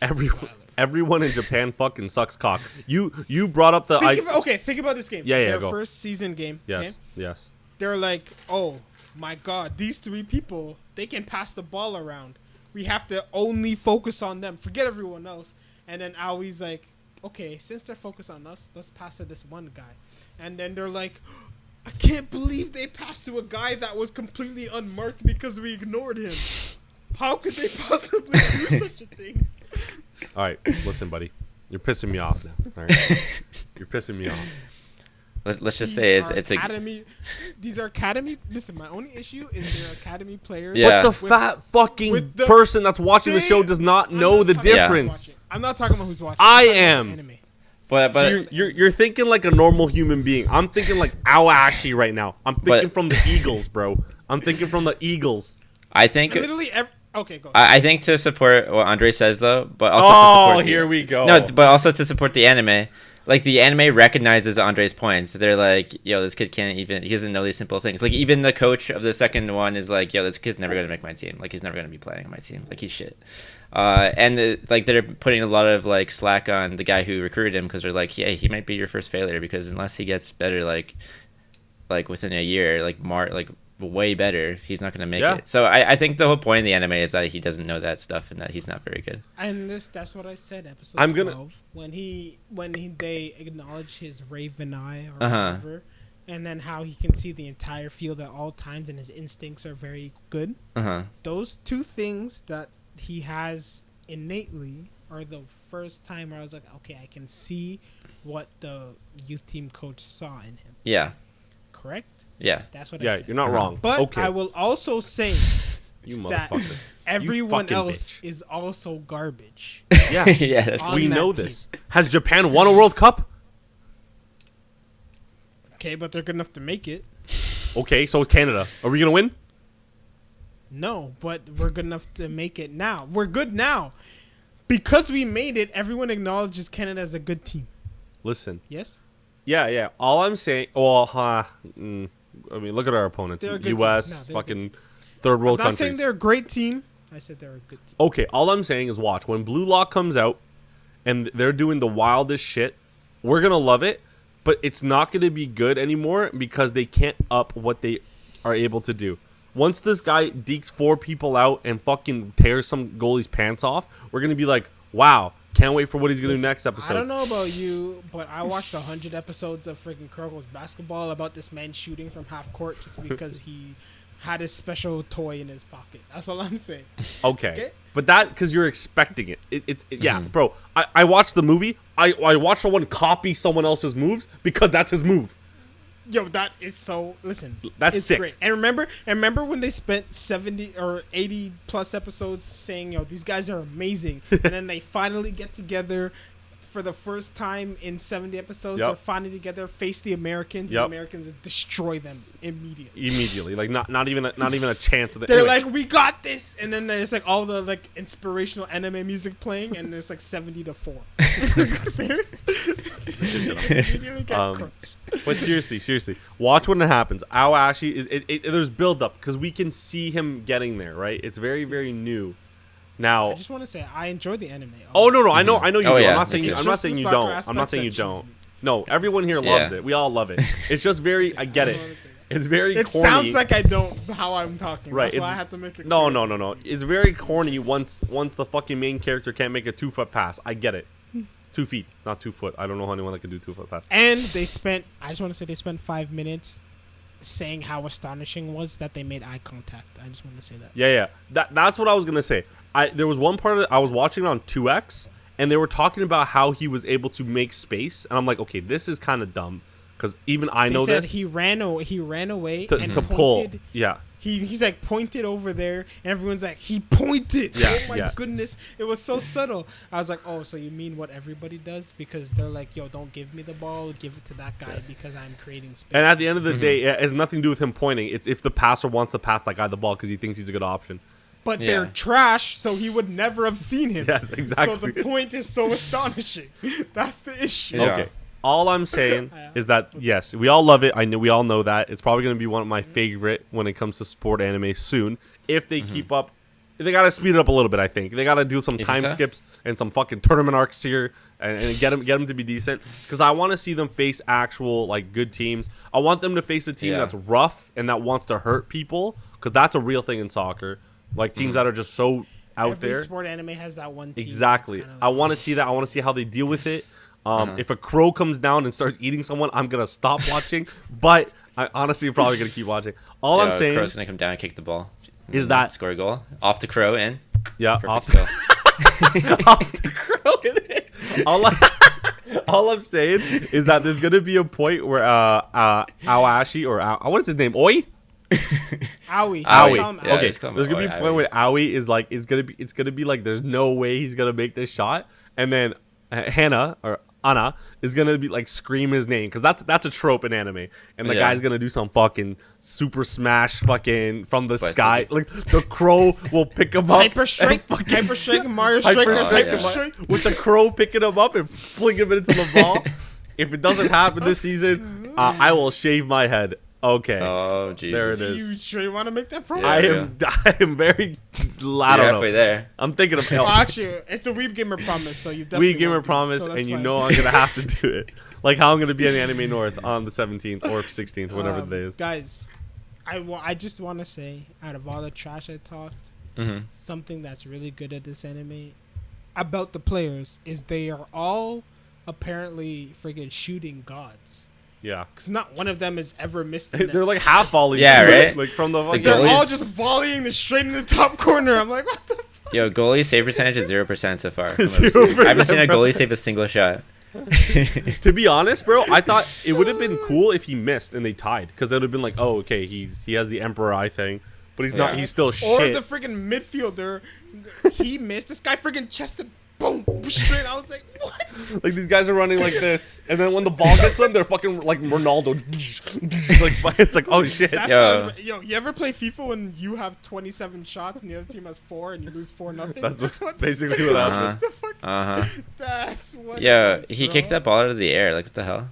Everyone in Japan fucking sucks cock. You brought up the think about this game. Yeah, Their go. first season game. Yes, Okay? yes. They're like, oh my god, these 3 people, they can pass the ball around. We have to only focus on them. Forget everyone else. And then Aoi's like, okay, since they're focused on us, let's pass to this one guy. And then they're like, I can't believe they passed to a guy that was completely unmarked because we ignored him. How could they possibly do such a thing? All right, listen, buddy. You're pissing me off now. All right? You're pissing me off. Let's just say it's academy. These are academy. Listen, my only issue is they're academy players. Yeah. But the fat fucking person that's watching the show does not know the difference. I'm not talking about who's watching. I am. Anime. But So you're thinking like a normal human being. I'm thinking like Ashi right now. I'm thinking from the Eagles, bro. I'm thinking from the Eagles. I think Literally okay, go. I think to support what Andre says though, but also to support here we go. No, but also to support the anime. Like the anime recognizes Andre's points. They're like, yo, this kid he doesn't know these simple things. Like even the coach of the second one is like, yo, this kid's never gonna make my team. Like he's never gonna be playing on my team. Like he's shit. Like they're putting a lot of like slack on the guy who recruited him because they're like, yeah, he might be your first failure because unless he gets better, like within a year, like way better, he's not gonna make it. So I think the whole point of the anime is that he doesn't know that stuff and that he's not very good. And that's what I said. Episode 12, when they acknowledge his raven eye or whatever, and then how he can see the entire field at all times and his instincts are very good. Those 2 things that he has innately are the first time where I was like, okay, I can see what the youth team coach saw in him. Yeah. Correct? Yeah. That's what I said. You're not wrong. But okay. I will also say you that motherfucker. everyone you else bitch. is also garbage. Yeah. Yeah. We know team. this. Has Japan won a World Cup? Okay, but they're good enough to make it. Okay, so is Canada. Are we going to win? No, but we're good enough to make it now. We're good now. Because we made it, everyone acknowledges Canada as a good team. Listen. Yes? Yeah. All I'm saying... I mean, look at our opponents. U.S., fucking third world I'm not countries. saying they're a great team. I said they're a good team. Okay, all I'm saying is watch. When Blue Lock comes out and they're doing the wildest shit, we're going to love it, but it's not going to be good anymore because they can't up what they are able to do. Once this guy dekes 4 people out and fucking tears some goalie's pants off, we're going to be like, wow, can't wait for what he's going to do next episode. I don't know about you, but I watched 100 episodes of freaking Kurogos basketball about this man shooting from half court just because he had his special toy in his pocket. That's all I'm saying. Okay. But that, because you're expecting it. Yeah, bro. I watched the movie. I watched someone copy someone else's moves because that's his move. Yo, that is so. Listen, that's it's sick. Great. And remember when they spent 70 or 80 plus episodes saying, "Yo, these guys are amazing," and then they finally get together for the first time in 70 episodes. They're finally together, face the Americans. The Americans destroy them immediately. Like not even a chance of They're anyway. Like, we got this, and then there's like all the like inspirational anime music playing, and there's like 70-4. But seriously, watch when it happens. Ashi is there's build up because we can see him getting there, right? It's very, very new. Now, I just want to say I enjoy the anime. Oh no, I know you do. Yeah, I'm not saying you don't. I'm not saying you don't. No, everyone here loves it. We all love it. It's just very. I get it. It's very. It corny. sounds like I don't. How I'm talking. Right. That's why I have to make it. No. It's very corny. Once the fucking main character can't make a 2-foot pass, I get it. 2 feet, not 2 foot. I don't know anyone that can do 2-foot pass. And they spent. I just want to say they spent 5 minutes saying how astonishing was that they made eye contact. I just want to say that. Yeah. That's what I was gonna say. There was one part of it, I was watching it on 2X, and they were talking about how he was able to make space, and I'm like, okay, this is kind of dumb, because even I know this. He ran away to and pull. Pointed. Yeah. He's like pointed over there, and everyone's like, he pointed. Yeah, oh my goodness, it was so subtle. I was like, oh, so you mean what everybody does? Because they're like, yo, don't give me the ball, give it to that guy because I'm creating space. And at the end of the day, it has nothing to do with him pointing. It's if the passer wants to pass that guy the ball because he thinks he's a good option. But they're trash, so he would never have seen him. Yes, exactly. So the point is so astonishing. That's the issue. Yeah. Okay. All I'm saying is that, yes, we all love it. We all know that. It's probably going to be one of my favorite when it comes to sport anime soon. If they keep up they gotta speed it up a little bit. I think they gotta do some You time think so? skips and some fucking tournament arcs here, and get them to be decent. Because I want to see them face actual like good teams. I want them to face a team Yeah. that's rough and that wants to hurt people. Because that's a real thing in soccer. Like teams that are just so out Every there. sport anime has that one team. Exactly. that's kinda I like- want to see that. I want to see how they deal with it. If a crow comes down and starts eating someone, I'm gonna stop watching. But I honestly am probably gonna keep watching. All I'm saying Crow's gonna come down and kick the ball. is that Score a goal off the crow in. yeah, Perfect goal. off the crow. All I'm saying is that there's gonna be a point where Ashi or what is his name? Oi? Owie. Owie. Call him Yeah, Owie. Okay, just call him there's gonna be a Oi, point Owie. where Owie is like it's gonna be like there's no way he's gonna make this shot, and then Hannah or Anna is gonna be like scream his name because that's a trope in anime, and the Yeah. guy's gonna do some fucking super smash fucking from the But sky, like the crow will pick him up, Hyper Strike, Hyper Strike, Mario Hyper Striker, Strike, Hyper yeah. Strike. with the crow picking him up and flinging him into the ball. If it doesn't happen this season, I will shave my head. Okay. Oh Jesus. There it You is. sure you want to make that promo? Yeah. I am very. I You're don't halfway know. there. I'm thinking of Well, actually, it's a Weeb Gamer promise, so you definitely We Gamer won't do it, promise, so that's and you fine. know I'm gonna have to do it. Like how I'm gonna be on the Anime North on the 17th or 16th, whatever the day is. Guys, I just want to say, out of all the trash I talked, Mm-hmm. something that's really good at this anime about the players is they are all apparently friggin' shooting gods. Yeah, Because not one of them has ever missed the net. they're like half volley. Yeah, right? Like from the fucking. They're goalies- all just volleying this straight in the top corner. I'm like, what the fuck? Yo, goalie save percentage is 0% so far. 0%, I haven't seen a bro. goalie save a single shot. To be honest, bro, I thought it would have been cool if he missed and they tied, because it would have been like, oh, okay, he has the Emperor Eye thing, but he's not. Yeah. He's still Or shit. the friggin' midfielder, he missed. This guy friggin' chested, boom, straight. I was like, what? Like these guys are running like this, and then when the ball gets them, they're fucking like Ronaldo. Like it's like, oh shit. That's Yo. not, yo, you ever play FIFA when you have 27 shots and the other team has 4 and you lose 4-0? That's what basically what Uh-huh. happened. the fuck. Uh-huh. That's what. Yo, it is, he bro. kicked that ball out of the air. Like, what the hell?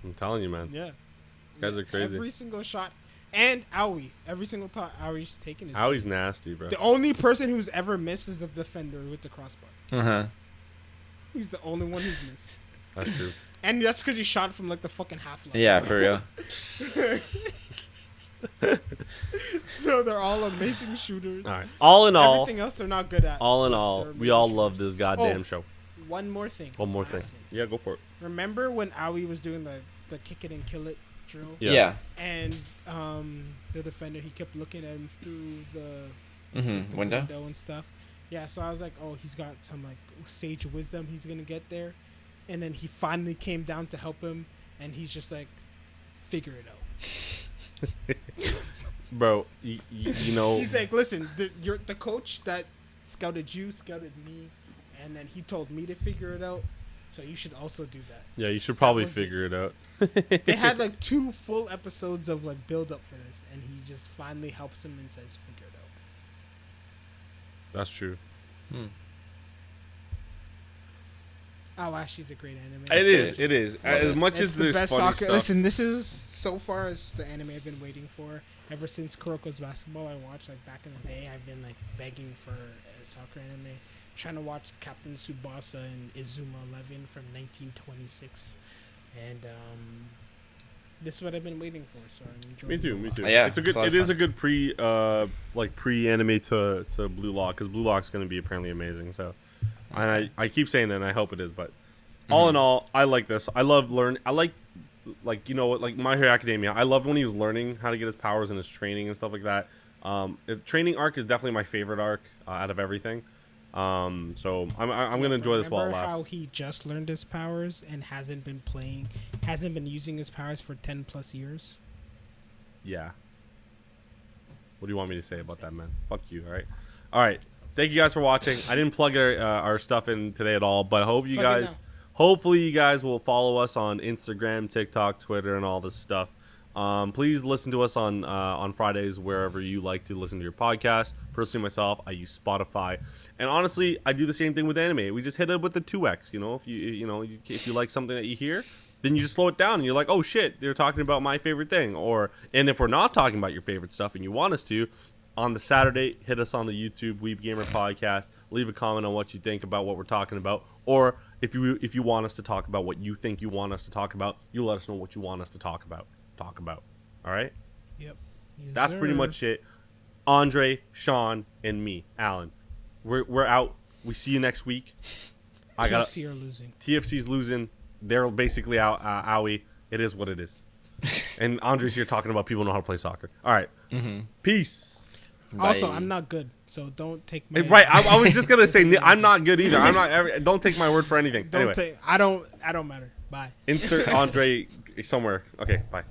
I'm telling you, man. Yeah. You guys are crazy. Every single shot. And Owie. Every single time Owie's taken is. Howie's nasty, bro. The only person who's ever missed is the defender with the crossbar. Uh-huh. He's the only one who's missed. That's true. And that's because he shot from like the fucking half line. Yeah, for real. So they're all amazing shooters. All right. All in all, Everything else they're not good at. all in but all, they're we all amazing love shooters. this goddamn Oh. show. One more thing. One more thing. Last thing. Yeah, go for it. Remember when Owie was doing the kick it and kill it drill? Yeah. Yeah. And the defender, he kept looking at him through the Mm-hmm. Window? and stuff. Yeah, so I was like, oh, he's got some like sage wisdom. He's gonna get there, and then he finally came down to help him, and he's just like, figure it out. Bro, you know, He's like, listen, you're the coach that scouted you, scouted me, and then he told me to figure it out. So you should also do that. yeah, you should probably was- figure it out. They had like 2 full episodes of like build up for this, and he just finally helps him and says, figure it out. That's true. Hmm. Oh, Ashi's a great anime. It is. good. It is. Love As it. much It's as the there's best funny soccer. stuff. Listen, this is so far as the anime I've been waiting for. Ever since Kuroko's Basketball, I watched like back in the day. I've been like begging for a soccer anime, trying to watch Captain Tsubasa and Izuma 11 from 1926, and this is what I've been waiting for. So I'm enjoying. Me too. it. Me too. Yeah, it's a it's good. a lot It of is a fun. good pre anime to Blue Lock, because Blue Lock's going to be apparently amazing. So, and I keep saying that, and I hope it is. But all in all, I like this. I love I like you know what, like My Hero Academia. I loved when he was learning how to get his powers and his training and stuff like that. The training arc is definitely my favorite arc out of everything. So I'm gonna enjoy this while it Remember lasts. how he just learned his powers and hasn't been using his powers for 10 plus years? Yeah. What do you want me to say about that, man? Fuck you. All right. All right. Thank you guys for watching. I didn't plug our stuff in today at all, but I hope you Plug it guys, now. hopefully you guys will follow us on Instagram, TikTok, Twitter, and all this stuff. Please listen to us on Fridays wherever you like to listen to your podcast. Personally, myself, I use Spotify, and honestly, I do the same thing with anime. We just hit it with the 2x. You know, if you like something that you hear, then you just slow it down, and you're like, oh shit, they're talking about my favorite thing. And if we're not talking about your favorite stuff, and you want us to, on the Saturday, hit us on the YouTube Weeb Gamer Podcast. Leave a comment on what you think about what we're talking about, or if you want us to talk about what you think you want us to talk about, you let us know what you want us to talk about. All right. Yep. Yes, That's pretty much it. Andre, Sean, and me, Alan. We're out. We see you next week. TFC are losing. TFC's losing. They're basically out. Owie. It is what it is. And Andre's here talking about people know how to play soccer. All right. Peace. Also, Bye. I'm not good, so don't take my Right. I was just gonna say I'm not good either. I'm not. Don't take my word for anything. Anyway, I don't matter. Bye. insert Andre somewhere. Okay. Bye.